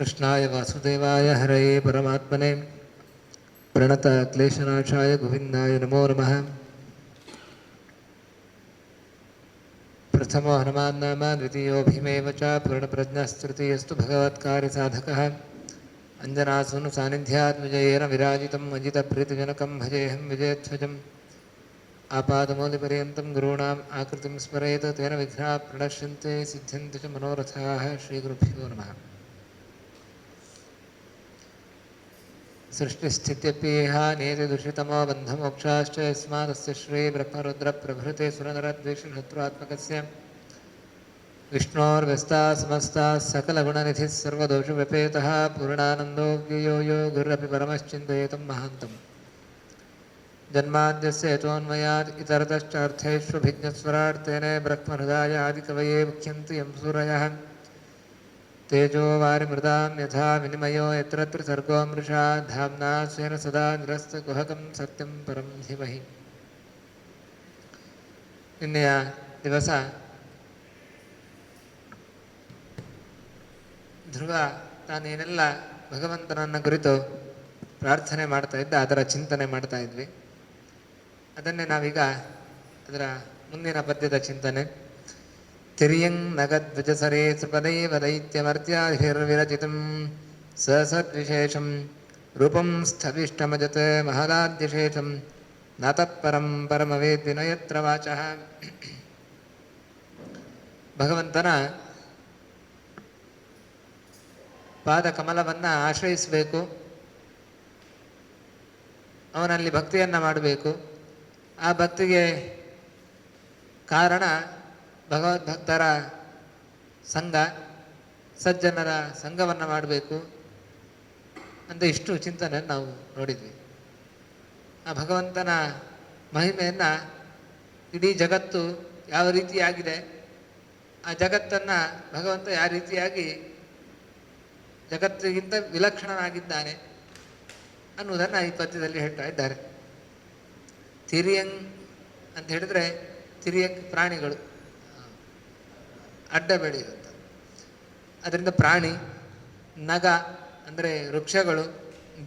कृष्णाय वासुदेवाय हरये परमात्मने प्रणतक्लेशनाशाय गोविन्दाय नमो नमः। प्रथमो हनुमान् नाम द्वितीयो भीमेव च पूर्णप्रज्ञस्तृतीयस्तु भगवत्कार्यसाधकः अञ्जनासूनुसान्निध्यात् विजयेन विराजितम् अजितप्रीतिजनकं भजेऽहं विजयध्वजम् आपादमौलिपर्यन्तं गुरूणाम् आकृतिं स्मरेत् तेन विघ्नाः प्रणश्यन्ते सिद्ध्यन्ति च मनोरथाः। श्रीगुरुभ्यो नमः। सृष्टिस्थित्यप्येह नेतिदुषितमो बन्धमोक्षाश्च यस्मादस्य श्रीब्रह्मरुद्रप्रभृते सुरनरद्वेषशत्रुआत्मकस्य विष्णोर्व्यस्ताः समस्ताः सकलगुणनिधिः सर्वदोषव्यपेतः पूर्णानन्दो व्ययो यो गुरुरपि परमश्चिन्तयेतं महान्तम् जन्माद्यस्य यतोऽन्वयात् इतरतश्चार्थेष्वभिज्ञस्वराट् तेने ब्रह्महृदाय आदिकवये मुख्यन्ति यं सूरयः तेजो वारिमृदां यथा विनिमयो यत्र त्रिसर्गो मृषा धाम्ना स्वेन सदा निरस्तकुहकं सत्यं परं धीमहि। ನಿನ್ನೆಯ ದಿವಸ ಧ್ರುವ ತಾನೇನೆಲ್ಲ ಭಗವಂತನನ್ನು ಕುರಿತು ಪ್ರಾರ್ಥನೆ ಮಾಡ್ತಾ ಇದ್ದ ಅದರ ಚಿಂತನೆ ಮಾಡ್ತಾ ಇದ್ವಿ. ಅದನ್ನೇ ನಾವೀಗ ಅದರ ಮುಂದಿನ ಪದ್ಯದ ಚಿಂತನೆ. ತಿರ್ಯಂಗ್ ನಗದ್ವಿಜಸರೇ ತ್ರಿಪದೈವ ದೈತ್ಯಮರ್ತ್ಯಾಧಿರ್ವಿರಚಿತಂ ಸಸದ್ವಿಶೇಷಂ ರೂಪಂ ಸ್ಥವಿಷ್ಟಮಜತ್ ಮಹದಾದ್ಯಶೇಷಂ ನಾತಃ ಪರಂ ಪರಮವೇದ್ವಿನ ಯತ್ರ ವಾಚಃ. ಭಗವಂತನ ಪಾದಕಮಲವನ್ನು ಆಶ್ರಯಿಸಬೇಕು, ಅವನಲ್ಲಿ ಭಕ್ತಿಯನ್ನು ಮಾಡಬೇಕು. ಆ ಭಕ್ತಿಗೆ ಕಾರಣ ಭಗವದ್ಭಕ್ತರ ಸಂಘ, ಸಜ್ಜನರ ಸಂಘವನ್ನು ಮಾಡಬೇಕು ಅಂತ ಇಷ್ಟು ಚಿಂತನೆ ನಾವು ನೋಡಿದ್ವಿ. ಆ ಭಗವಂತನ ಮಹಿಮೆಯನ್ನು ಇಡೀ ಜಗತ್ತು ಯಾವ ರೀತಿಯಾಗಿದೆ, ಆ ಜಗತ್ತನ್ನು ಭಗವಂತ ಯಾವ ರೀತಿಯಾಗಿ ಜಗತ್ತಿಗಿಂತ ವಿಲಕ್ಷಣನಾಗಿದ್ದಾನೆ ಅನ್ನುವುದನ್ನು ಈ ಪದ್ಯದಲ್ಲಿ ಹೇಳ್ತಾ ಇದ್ದಾರೆ. ತಿರಿಯಂಗ್ ಅಂತ ಹೇಳಿದರೆ ತಿರಿಯಕ್ ಪ್ರಾಣಿಗಳು ಅಡ್ಡ ಬೆಳೆಯುವಂಥ, ಅದರಿಂದ ಪ್ರಾಣಿ, ನಗ ಅಂದರೆ ವೃಕ್ಷಗಳು,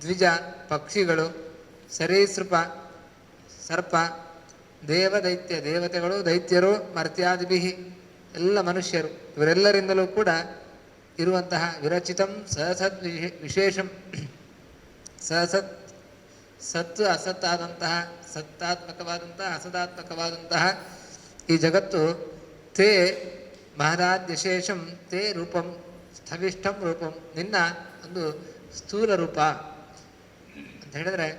ದ್ವಿಜ ಪಕ್ಷಿಗಳು, ಸರೀಸೃಪ ಸರ್ಪ, ದೇವದೈತ್ಯ ದೇವತೆಗಳು, ದೈತ್ಯರು, ಮರ್ತ್ಯಾದಿಭಿ ಎಲ್ಲ ಮನುಷ್ಯರು, ಇವರೆಲ್ಲರಿಂದಲೂ ಕೂಡ ಇರುವಂತಹ ವಿರಚಿತಂ ಸಸದ್ ವಿಶೇಷಂ ಸಸತ್ ಸತ್ತು ಅಸತ್ತಾದಂತಹ, ಸತ್ತಾತ್ಮಕವಾದಂತಹ ಅಸದಾತ್ಮಕವಾದಂತಹ ಈ ಜಗತ್ತು ತೇ ಮಹದಾದ್ಯಶೇಷಂ ತೇ ರೂಪಂ ಸ್ಥವಿಷ್ಟಂ ರೂಪಂ, ನಿನ್ನ ಒಂದು ಸ್ಥೂಲ ರೂಪ ಅಂತ ಹೇಳಿದರೆ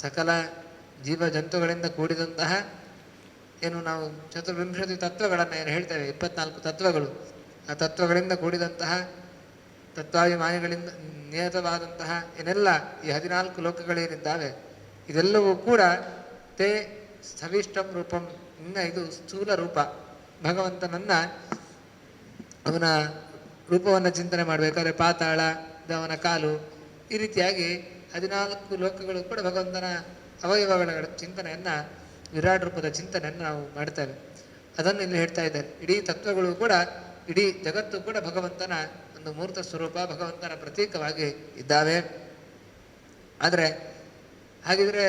ಸಕಲ ಜೀವ ಜಂತುಗಳಿಂದ ಕೂಡಿದಂತಹ ಏನು ನಾವು ಚತುರ್ವಿಂಶತಿ ತತ್ವಗಳನ್ನು ಏನು ಹೇಳ್ತೇವೆ, 24 ತತ್ವಗಳು, ಆ ತತ್ವಗಳಿಂದ ಕೂಡಿದಂತಹ ತತ್ವಾಭಿಮಾನಿಗಳಿಂದ ನಿಯತವಾದಂತಹ ಏನೆಲ್ಲ ಈ 14 ಲೋಕಗಳೇನಿದ್ದಾವೆ ಇದೆಲ್ಲವೂ ಕೂಡ ತೇ ಸ್ಥವಿಷ್ಟಂ ರೂಪಂ, ನಿನ್ನ ಇದು ಸ್ಥೂಲ ರೂಪ. ಭಗವಂತನನ್ನು ಅವನ ರೂಪವನ್ನು ಚಿಂತನೆ ಮಾಡಬೇಕಾದ್ರೆ ಪಾತಾಳ, ಅವನ ಕಾಲು, ಈ ರೀತಿಯಾಗಿ 14 ಲೋಕಗಳು ಕೂಡ ಭಗವಂತನ ಅವಯವಗಳ ಚಿಂತನೆಯನ್ನು, ವಿರಾಟ್ ರೂಪದ ಚಿಂತನೆಯನ್ನು ನಾವು ಮಾಡ್ತೇವೆ. ಅದನ್ನು ಇಲ್ಲಿ ಹೇಳ್ತಾ ಇದ್ದಾರೆ. ಇಡೀ ತತ್ವಗಳು ಕೂಡ, ಇಡೀ ಜಗತ್ತು ಕೂಡ ಭಗವಂತನ ಒಂದು ಮೂರ್ತ ಸ್ವರೂಪ, ಭಗವಂತನ ಪ್ರತೀಕವಾಗಿ ಇದ್ದಾವೆ. ಆದರೆ ಹಾಗಿದ್ರೆ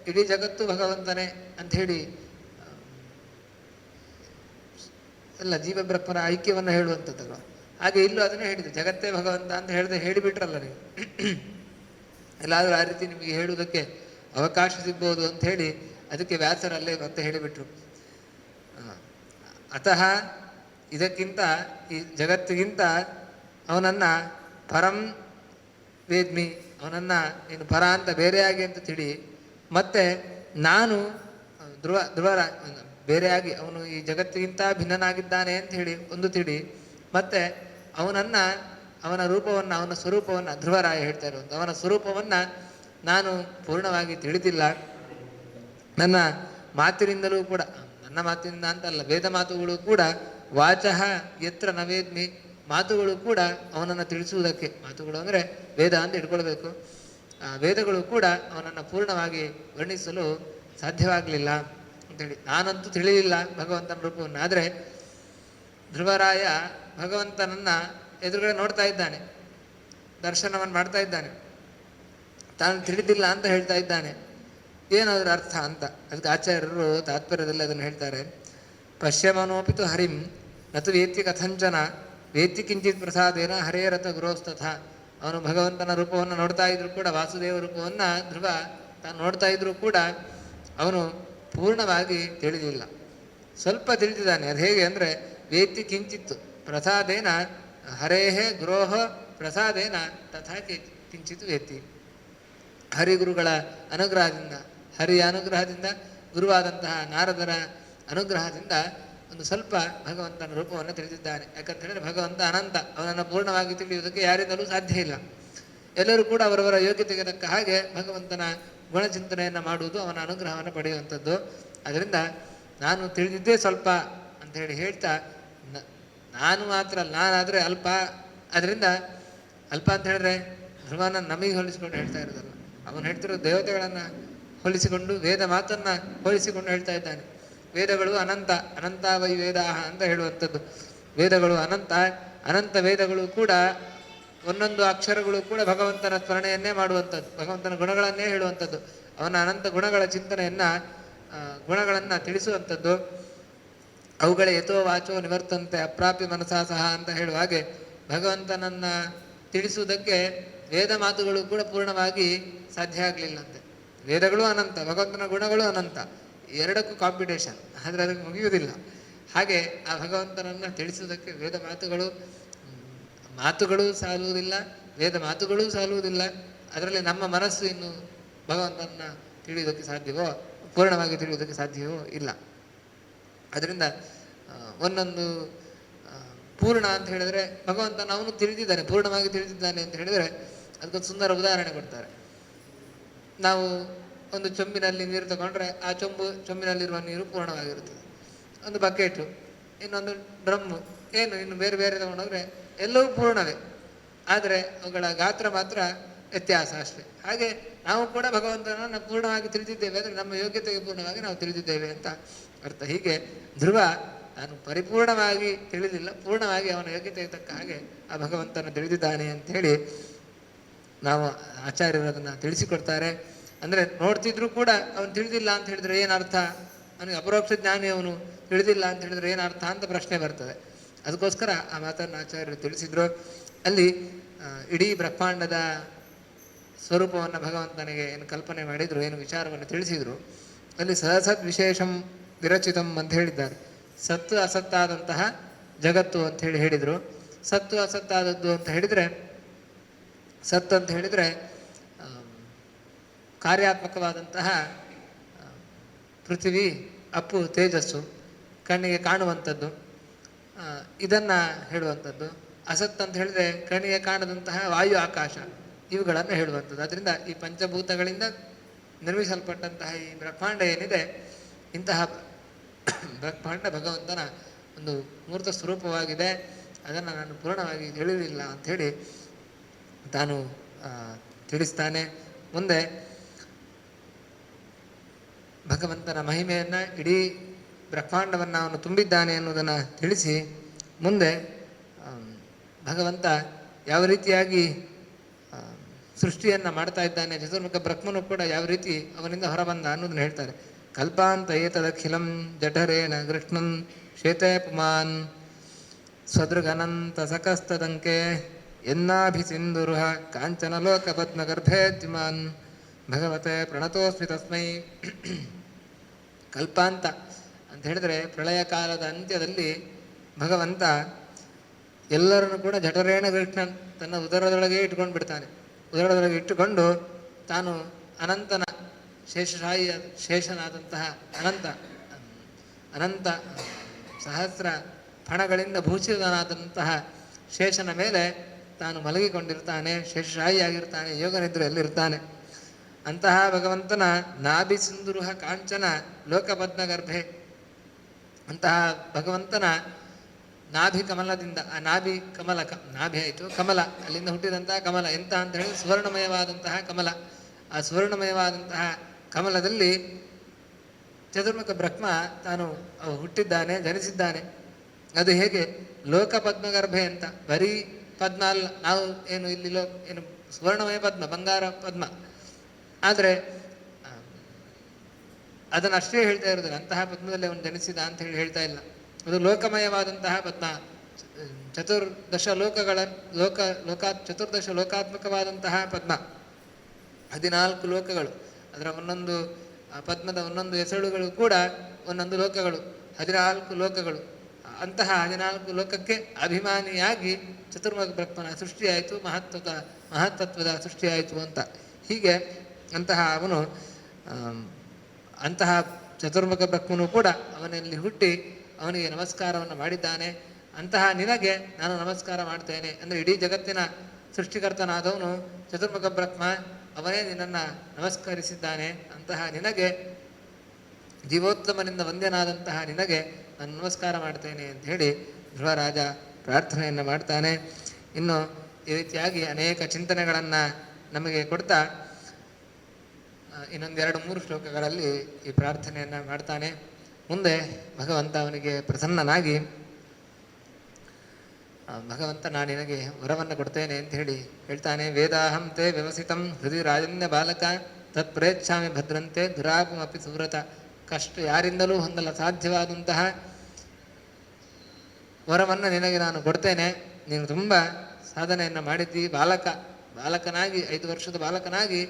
ಇಡೀ ಜಗತ್ತು ಭಗವಂತನೇ ಅಂಥೇಳಿ ಎಲ್ಲ ಜೀವ ಬ್ರಹ್ಮನ ಐಕ್ಯವನ್ನು ಹೇಳುವಂಥದ್ದಲ್ವ. ಹಾಗೆ ಇಲ್ಲೂ ಅದನ್ನೇ ಹೇಳಿದೆ, ಜಗತ್ತೇ ಭಗವಂತ ಅಂತ ಹೇಳಿಬಿಟ್ರಲ್ಲ ನೀವು. ಎಲ್ಲಾದರೂ ಆ ರೀತಿ ನಿಮಗೆ ಹೇಳುವುದಕ್ಕೆ ಅವಕಾಶ ಸಿಗ್ಬೋದು ಅಂಥೇಳಿ ಅದಕ್ಕೆ ವ್ಯಾಸರಲ್ಲೇ ಮತ್ತೆ ಹೇಳಿಬಿಟ್ರು. ಅತಃ ಇದಕ್ಕಿಂತ, ಈ ಜಗತ್ತಿಗಿಂತ ಅವನನ್ನು ಪರಂ ವೇದ್ಮಿ, ಅವನನ್ನು ನೀನು ಪರ ಅಂತ ಬೇರೆಯಾಗಿ ಅಂತ ತಿಳಿ, ಮತ್ತು ನಾನು ಧ್ರುವರ ಬೇರೆಯಾಗಿ ಅವನು ಈ ಜಗತ್ತಿಗಿಂತ ಭಿನ್ನನಾಗಿದ್ದಾನೆ ಅಂತ ಹೇಳಿ ಒಂದು ತಿಳಿ, ಮತ್ತು ಅವನನ್ನು, ಅವನ ರೂಪವನ್ನು, ಅವನ ಸ್ವರೂಪವನ್ನು, ಧ್ರುವರಾಯ ಹೇಳ್ತಾ ಇರುವಂಥ ಅವನ ಸ್ವರೂಪವನ್ನು ನಾನು ಪೂರ್ಣವಾಗಿ ತಿಳಿದಿಲ್ಲ. ನನ್ನ ಮಾತಿನಿಂದಲೂ ಕೂಡ, ನನ್ನ ಮಾತಿನಿಂದ ಅಂತಲ್ಲ, ವೇದ ಮಾತುಗಳು ಕೂಡ ವಾಚಃ ಯತ್ರ ನವೇದ್ಮಿ, ಮಾತುಗಳು ಕೂಡ ಅವನನ್ನು ತಿಳಿಸುವುದಕ್ಕೆ, ಮಾತುಗಳು ಅಂದರೆ ವೇದ ಅಂತ ಇಟ್ಕೊಳ್ಬೇಕು, ವೇದಗಳು ಕೂಡ ಅವನನ್ನು ಪೂರ್ಣವಾಗಿ ವರ್ಣಿಸಲು ಸಾಧ್ಯವಾಗಲಿಲ್ಲ ಅಂತೇಳಿ. ನಾನಂತೂ ತಿಳಿಲಿಲ್ಲ ಭಗವಂತನ ರೂಪವನ್ನು. ಆದರೆ ಧ್ರುವರಾಯ ಭಗವಂತನನ್ನು ಎದುರುಗಡೆ ನೋಡ್ತಾ ಇದ್ದಾನೆ, ದರ್ಶನವನ್ನು ಮಾಡ್ತಾ ಇದ್ದಾನೆ, ತಾನು ತಿಳಿದಿಲ್ಲ ಅಂತ ಹೇಳ್ತಾ ಇದ್ದಾನೆ. ಏನಾದರೂ ಅರ್ಥ ಅಂತ ಅದಕ್ಕೆ ಆಚಾರ್ಯರು ತಾತ್ಪರ್ಯದಲ್ಲಿ ಅದನ್ನು ಹೇಳ್ತಾರೆ. ಪಶ್ಯಮನೋಪಿತು ಹರಿಂ ನತು ವೇತ್ತಿ ಕಥಂಚನ ವೇತ್ತಿ ಕಿಂಚಿತ್ ಪ್ರಸಾದೇನ ಹರೇರಥ ಗುರೋಸ್ತಥ. ಅವನು ಭಗವಂತನ ರೂಪವನ್ನು ನೋಡ್ತಾ ಇದ್ರು ಕೂಡ, ವಾಸುದೇವ ರೂಪವನ್ನು ಧ್ರುವ ತಾನು ನೋಡ್ತಾ ಇದ್ರೂ ಕೂಡ ಅವನು ಪೂರ್ಣವಾಗಿ ತಿಳಿದಿಲ್ಲ, ಸ್ವಲ್ಪ ತಿಳಿದಿದ್ದಾನೆ. ಅದು ಹೇಗೆ ಅಂದರೆ ವೇತ್ತಿ ಕಿಂಚಿತ್ತು ಪ್ರಸಾದೇನ ಹರೇಹೇ ಗುರೋಹ ಪ್ರಸಾದೇನ ತಥಾ ಕಿಂಚಿತ್ ವೇತ್ತಿ. ಹರಿಗುರುಗಳ ಅನುಗ್ರಹದಿಂದ, ಹರಿಯ ಅನುಗ್ರಹದಿಂದ, ಗುರುವಾದಂತಹ ನಾರದರ ಅನುಗ್ರಹದಿಂದ ಒಂದು ಸ್ವಲ್ಪ ಭಗವಂತನ ರೂಪವನ್ನು ತಿಳಿದಿದ್ದಾನೆ. ಯಾಕಂತ ಹೇಳಿದ್ರೆ ಭಗವಂತ ಅನಂತ, ಅವನನ್ನು ಪೂರ್ಣವಾಗಿ ತಿಳಿಯುವುದಕ್ಕೆ ಯಾರಿಂದಲೂ ಸಾಧ್ಯ ಇಲ್ಲ. ಎಲ್ಲರೂ ಕೂಡ ಅವರವರ ಯೋಗ್ಯತೆಗೆ ತಕ್ಕ ಹಾಗೆ ಭಗವಂತನ ಗುಣಚಿಂತನೆಯನ್ನು ಮಾಡುವುದು, ಅವನ ಅನುಗ್ರಹವನ್ನು ಪಡೆಯುವಂಥದ್ದು. ಅದರಿಂದ ನಾನು ತಿಳಿದಿದ್ದೇ ಸ್ವಲ್ಪ ಅಂತ ಹೇಳ್ತಾ, ನಾನು ಮಾತ್ರ ನಾನಾದರೆ ಅಲ್ಪ. ಅದರಿಂದ ಅಲ್ಪ ಅಂತ ಹೇಳಿದ್ರೆ ಧ್ರುವನ ನಮಗೆ ಹೋಲಿಸಿಕೊಂಡು ಹೇಳ್ತಾ ಇರೋದಲ್ಲ, ಅವನು ಹೇಳ್ತಿರೋ ದೇವತೆಗಳನ್ನು ಹೋಲಿಸಿಕೊಂಡು, ವೇದ ಮಾತನ್ನು ಹೋಲಿಸಿಕೊಂಡು ಹೇಳ್ತಾ ಇದ್ದಾನೆ. ವೇದಗಳು ಅನಂತ, ಅನಂತ ವೈ ವೇದಾಹ ಅಂತ ಹೇಳುವಂಥದ್ದು. ವೇದಗಳು ಅನಂತ, ಅನಂತ ವೇದಗಳು ಕೂಡ ಒಂದೊಂದು ಅಕ್ಷರಗಳು ಕೂಡ ಭಗವಂತನ ಸ್ಮರಣೆಯನ್ನೇ ಮಾಡುವಂಥದ್ದು, ಭಗವಂತನ ಗುಣಗಳನ್ನೇ ಹೇಳುವಂಥದ್ದು, ಅವನ ಅನಂತ ಗುಣಗಳ ಚಿಂತನೆಯನ್ನು, ಗುಣಗಳನ್ನು ತಿಳಿಸುವಂಥದ್ದು. ಅವುಗಳ ಯಥೋ ವಾಚೋ ನಿವರ್ತಂತೆ ಅಪ್ರಾಪ್ಯ ಮನಸಾ ಸಹ ಅಂತ ಹೇಳುವ ಹಾಗೆ ಭಗವಂತನನ್ನು ತಿಳಿಸುವುದಕ್ಕೆ ವೇದ ಮಾತುಗಳು ಕೂಡ ಪೂರ್ಣವಾಗಿ ಸಾಧ್ಯ ಆಗಲಿಲ್ಲಂತೆ. ವೇದಗಳು ಅನಂತ, ಭಗವಂತನ ಗುಣಗಳು ಅನಂತ, ಎರಡಕ್ಕೂ ಕಾಂಪಿಟೇಷನ್, ಆದರೆ ಅದಕ್ಕೆ ಮುಗಿಯುವುದಿಲ್ಲ. ಹಾಗೆ ಆ ಭಗವಂತನನ್ನು ತಿಳಿಸುವುದಕ್ಕೆ ವೇದ ಮಾತುಗಳು ಸಾಲುವುದಿಲ್ಲ, ವೇದ ಮಾತುಗಳೂ ಸಾಲುವುದಿಲ್ಲ. ಅದರಲ್ಲಿ ನಮ್ಮ ಮನಸ್ಸು ಇನ್ನು ಭಗವಂತನನ್ನು ತಿಳಿಯುವುದಕ್ಕೆ ಸಾಧ್ಯವೋ, ಪೂರ್ಣವಾಗಿ ತಿಳಿಯುವುದಕ್ಕೆ ಸಾಧ್ಯವೋ ಇಲ್ಲ. ಅದರಿಂದ ಒಂದೊಂದು ಪೂರ್ಣ ಅಂತ ಹೇಳಿದರೆ ಭಗವಂತನ ಅವನು ತಿಳಿದಿದ್ದಾನೆ, ಪೂರ್ಣವಾಗಿ ತಿಳಿದಿದ್ದಾನೆ ಅಂತ ಹೇಳಿದರೆ ಅದಕ್ಕೊಂದು ಸುಂದರ ಉದಾಹರಣೆ ಕೊಡ್ತಾರೆ. ನಾವು ಒಂದು ಚೊಂಬಿನಲ್ಲಿ ನೀರು ತಗೊಂಡ್ರೆ ಆ ಚೊಂಬಿನಲ್ಲಿರುವ ನೀರು ಪೂರ್ಣವಾಗಿರುತ್ತದೆ. ಒಂದು ಬಕೆಟು, ಇನ್ನೊಂದು ಡ್ರಮ್ಮು, ಏನು ಇನ್ನು ಬೇರೆ ಬೇರೆ ತಗೊಂಡೋದ್ರೆ ಎಲ್ಲವೂ ಪೂರ್ಣವೇ, ಆದರೆ ಅವುಗಳ ಗಾತ್ರ ಮಾತ್ರ ವ್ಯತ್ಯಾಸ ಅಷ್ಟೇ. ಹಾಗೆ ನಾವು ಕೂಡ ಭಗವಂತನನ್ನು ಪೂರ್ಣವಾಗಿ ತಿಳಿದಿದ್ದೇವೆ ಅಂದರೆ ನಮ್ಮ ಯೋಗ್ಯತೆಗೆ ಪೂರ್ಣವಾಗಿ ನಾವು ತಿಳಿದಿದ್ದೇವೆ ಅಂತ ಅರ್ಥ. ಹೀಗೆ ಧ್ರುವ ತಾನು ಪರಿಪೂರ್ಣವಾಗಿ ತಿಳಿದಿಲ್ಲ, ಪೂರ್ಣವಾಗಿ ಅವನ ಯೋಗ್ಯತೆಗೆ ತಕ್ಕ ಹಾಗೆ ಆ ಭಗವಂತನ ತಿಳಿದಿದ್ದಾನೆ ಅಂಥೇಳಿ ನಾವು ಆಚಾರ್ಯರು ಅದನ್ನು ತಿಳಿಸಿಕೊಡ್ತಾರೆ. ಅಂದರೆ ನೋಡ್ತಿದ್ರು ಕೂಡ ಅವನು ತಿಳಿದಿಲ್ಲ ಅಂತ ಹೇಳಿದ್ರೆ ಏನರ್ಥ, ಅವನಿಗೆ ಅಪರೋಕ್ಷ ಜ್ಞಾನಿ ಅವನು ತಿಳಿದಿಲ್ಲ ಅಂತ ಹೇಳಿದ್ರೆ ಏನರ್ಥ ಅಂತ ಪ್ರಶ್ನೆ ಬರ್ತದೆ. ಅದಕ್ಕೋಸ್ಕರ ಆ ಮಾತನ್ನು ಆಚಾರ್ಯರು ತಿಳಿಸಿದ್ರು. ಅಲ್ಲಿ ಇಡೀ ಬ್ರಹ್ಮಾಂಡದ ಸ್ವರೂಪವನ್ನು ಭಗವಂತನಿಗೆ ಏನು ಕಲ್ಪನೆ ಮಾಡಿದರು, ಏನು ವಿಚಾರವನ್ನು ತಿಳಿಸಿದರು, ಅಲ್ಲಿ ಸಹಸದ್ ವಿಶೇಷಂ ವಿರಚಿತಂ ಅಂತ ಹೇಳಿದ್ದಾರೆ. ಸತ್ತು ಅಸತ್ತಾದಂತಹ ಜಗತ್ತು ಅಂತ ಹೇಳಿದರು. ಸತ್ತು ಅಸತ್ತಾದದ್ದು ಅಂತ ಹೇಳಿದರೆ, ಸತ್ತು ಅಂತ ಹೇಳಿದರೆ ಕಾರ್ಯಾತ್ಮಕವಾದಂತಹ ಪೃಥ್ವಿ, ಅಪ್ಪು, ತೇಜಸ್ಸು, ಕಣ್ಣಿಗೆ ಕಾಣುವಂಥದ್ದು, ಇದನ್ನು ಹೇಳುವಂಥದ್ದು. ಅಸತ್ ಅಂತ ಹೇಳಿದರೆ ಕಣ್ಣಿಗೆ ಕಾಣದಂತಹ ವಾಯು, ಆಕಾಶ, ಇವುಗಳನ್ನು ಹೇಳುವಂಥದ್ದು. ಅದರಿಂದ ಈ ಪಂಚಭೂತಗಳಿಂದ ನಿರ್ಮಿಸಲ್ಪಟ್ಟಂತಹ ಈ ಬ್ರಹ್ಮಾಂಡ ಏನಿದೆ, ಇಂತಹ ಬ್ರಹ್ಮಾಂಡ ಭಗವಂತನ ಒಂದು ಮೂರ್ತ ಸ್ವರೂಪವಾಗಿದೆ. ಅದನ್ನು ನಾನು ಪೂರ್ಣವಾಗಿ ತಿಳಿದಿಲ್ಲ ಅಂಥೇಳಿ ತಾನು ತಿಳಿಸ್ತಾನೆ. ಮುಂದೆ ಭಗವಂತನ ಮಹಿಮೆಯನ್ನು, ಇಡೀ ಬ್ರಹ್ಮಾಂಡವನ್ನು ಅವನು ತುಂಬಿದ್ದಾನೆ ಅನ್ನೋದನ್ನು ತಿಳಿಸಿ, ಮುಂದೆ ಭಗವಂತ ಯಾವ ರೀತಿಯಾಗಿ ಸೃಷ್ಟಿಯನ್ನು ಮಾಡ್ತಾ ಇದ್ದಾನೆ, ಚತುರ್ಮುಖ ಬ್ರಹ್ಮನು ಕೂಡ ಯಾವ ರೀತಿ ಅವನಿಂದ ಹೊರಬಂದ ಅನ್ನೋದನ್ನು ಹೇಳ್ತಾರೆ. ಕಲ್ಪಾಂತ ಏತದಖಿಲಂ ಜಠರೇಣ ಕೃಷ್ಣನ್ ಶ್ವೇತೇ ಪುಮಾನ್ ಸ್ವದೃಗನಂತ ಸಕಸ್ತದಂಕೆ ಎನ್ನಾಭಿಸಿಂದುರುಹ ಕಾಂಚನ ಲೋಕ ಪದ್ಮಗರ್ಭೇದ್ಯುಮಾನ್ ಭಗವತೆ ಪ್ರಣತೋಸ್ಮಿ ತಸ್ಮೈ. ಕಲ್ಪಾಂತ ಅಂತ ಹೇಳಿದರೆ ಪ್ರಳಯ ಕಾಲದ ಅಂತ್ಯದಲ್ಲಿ ಭಗವಂತ ಎಲ್ಲರನ್ನು ಕೂಡ ಜಠರೇಣ ಕೃಷ್ಣನ್ ತನ್ನ ಉದರದೊಳಗೆ ಇಟ್ಕೊಂಡು ಬಿಡ್ತಾನೆ. ಉದರದೊಳಗೆ ಇಟ್ಟುಕೊಂಡು ತಾನು ಅನಂತನ ಶೇಷನಾದಂತಹ ಅನಂತ ಸಹಸ್ರ ಫಣಗಳಿಂದ ಭೂಷಿತನಾದಂತಹ ಶೇಷನ ಮೇಲೆ ತಾನು ಮಲಗಿಕೊಂಡಿರ್ತಾನೆ, ಶೇಷಶಾಹಿಯಾಗಿರ್ತಾನೆ, ಯೋಗನಿದ್ರೆಯಲ್ಲಿರ್ತಾನೆ. ಅಂತಹ ಭಗವಂತನ ನಾಭಿ ಸಿಂಧುರುಹ ಕಾಂಚನ ಲೋಕಪದ್ಮಗರ್ಭೆ, ಅಂತಹ ಭಗವಂತನ ನಾಭಿ ಕಮಲದಿಂದ, ಆ ನಾಭಿ ಕಮಲ, ನಾಭಿ ಆಯಿತು ಕಮಲ, ಅಲ್ಲಿಂದ ಹುಟ್ಟಿದಂತಹ ಕಮಲ ಎಂತ ಅಂತ ಹೇಳಿ ಸುವರ್ಣಮಯವಾದಂತಹ ಕಮಲ. ಆ ಸುವರ್ಣಮಯವಾದಂತಹ ಕಮಲದಲ್ಲಿ ಚತುರ್ಮುಖ ಬ್ರಹ್ಮ ತಾನು ಹುಟ್ಟಿದ್ದಾನೆ, ಜನಿಸಿದ್ದಾನೆ. ಅದು ಹೇಗೆ ಲೋಕ ಪದ್ಮಗರ್ಭೆ ಅಂತ, ಬರೀ ಪದ್ಮ ಅಲ್ಲ. ನಾವು ಏನು ಇಲ್ಲಿ ಏನು ಸುವರ್ಣಮಯ ಪದ್ಮ, ಬಂಗಾರ ಪದ್ಮ. ಆದರೆ ಅದನ್ನು ಅಷ್ಟೇ ಹೇಳ್ತಾ ಇರೋದಿಲ್ಲ, ಅಂತಹ ಪದ್ಮದಲ್ಲಿ ಅವನು ಜನಿಸಿದ ಅಂತ ಹೇಳಿ ಹೇಳ್ತಾ ಇಲ್ಲ. ಅದು ಲೋಕಮಯವಾದಂತಹ ಪದ್ಮ, ಚತುರ್ದಶ ಲೋಕಗಳ ಚತುರ್ದಶ ಲೋಕಾತ್ಮಕವಾದಂತಹ ಪದ್ಮ, 14 ಲೋಕಗಳು. ಅದರ ಒಂದೊಂದು ಪದ್ಮದ ಒಂದೊಂದು ಎಸಳುಗಳು ಕೂಡ ಒಂದೊಂದು ಲೋಕಗಳು, 14 ಲೋಕಗಳು. ಅಂತಹ 14 ಲೋಕಕ್ಕೆ ಅಭಿಮಾನಿಯಾಗಿ ಚತುರ್ಮುಖ ಬ್ರಹ್ಮನ ಸೃಷ್ಟಿಯಾಯಿತು, ಮಹತ್ತತ್ವದ ಸೃಷ್ಟಿಯಾಯಿತು ಅಂತ. ಹೀಗೆ ಅಂತಹ ಅವನು ಅಂತಹ ಚತುರ್ಮುಖ ಬ್ರಹ್ಮನು ಕೂಡ ಅವನಲ್ಲಿ ಹುಟ್ಟಿ ಅವನಿಗೆ ನಮಸ್ಕಾರವನ್ನು ಮಾಡಿದ್ದಾನೆ. ಅಂತಹ ನಿನಗೆ ನಾನು ನಮಸ್ಕಾರ ಮಾಡ್ತೇನೆ ಅಂದರೆ ಇಡೀ ಜಗತ್ತಿನ ಸೃಷ್ಟಿಕರ್ತನಾದವನು ಚತುರ್ಮುಖ ಬ್ರಹ್ಮ, ಅವನೇ ನಿನ್ನನ್ನು ನಮಸ್ಕರಿಸಿದ್ದಾನೆ. ಅಂತಹ ನಿನಗೆ, ಜೀವೋತ್ತಮನಿಂದ ವಂದ್ಯನಾದಂತಹ ನಿನಗೆ ನಾನು ನಮಸ್ಕಾರ ಮಾಡ್ತೇನೆ ಅಂತ ಹೇಳಿ ಧ್ರುವರಾಜ ಪ್ರಾರ್ಥನೆಯನ್ನು ಮಾಡ್ತಾನೆ. ಇನ್ನು ಈ ರೀತಿಯಾಗಿ ಅನೇಕ ಚಿಂತನೆಗಳನ್ನು ನಮಗೆ ಕೊಡ್ತಾ ಇನ್ನೊಂದು 2-3 ಶ್ಲೋಕಗಳಲ್ಲಿ ಈ ಪ್ರಾರ್ಥನೆಯನ್ನು ಮಾಡ್ತಾನೆ. ಮುಂದೆ ಭಗವಂತ ಅವನಿಗೆ ಪ್ರಸನ್ನನಾಗಿ, ಭಗವಂತ ನಾನು ನಿನಗೆ ವರವನ್ನು ಕೊಡ್ತೇನೆ ಅಂತ ಹೇಳಿ ಹೇಳ್ತಾನೆ. ವೇದಾಹಂ ತೇ ವ್ಯವಸಿತಂ ಹೃದಯ ರಾಜನ್ಯ ಬಾಲಕ ತತ್ ಪ್ರೇಚ್ಛಾಮಿ ಭದ್ರಂತೆ ದುರಾಪಮಪಿ ಸುವ್ರತ. ಕಷ್ಟ ಯಾರಿಂದಲೂ ಹೊಂದಲು ಸಾಧ್ಯವಾದಂತಹ ವರವನ್ನು ನಿನಗೆ ನಾನು ಕೊಡ್ತೇನೆ. ನೀನು ತುಂಬ ಸಾಧನೆಯನ್ನು ಮಾಡಿದ್ದಿ, ಬಾಲಕನಾಗಿ 5 ವರ್ಷದ ಬಾಲಕನಾಗಿ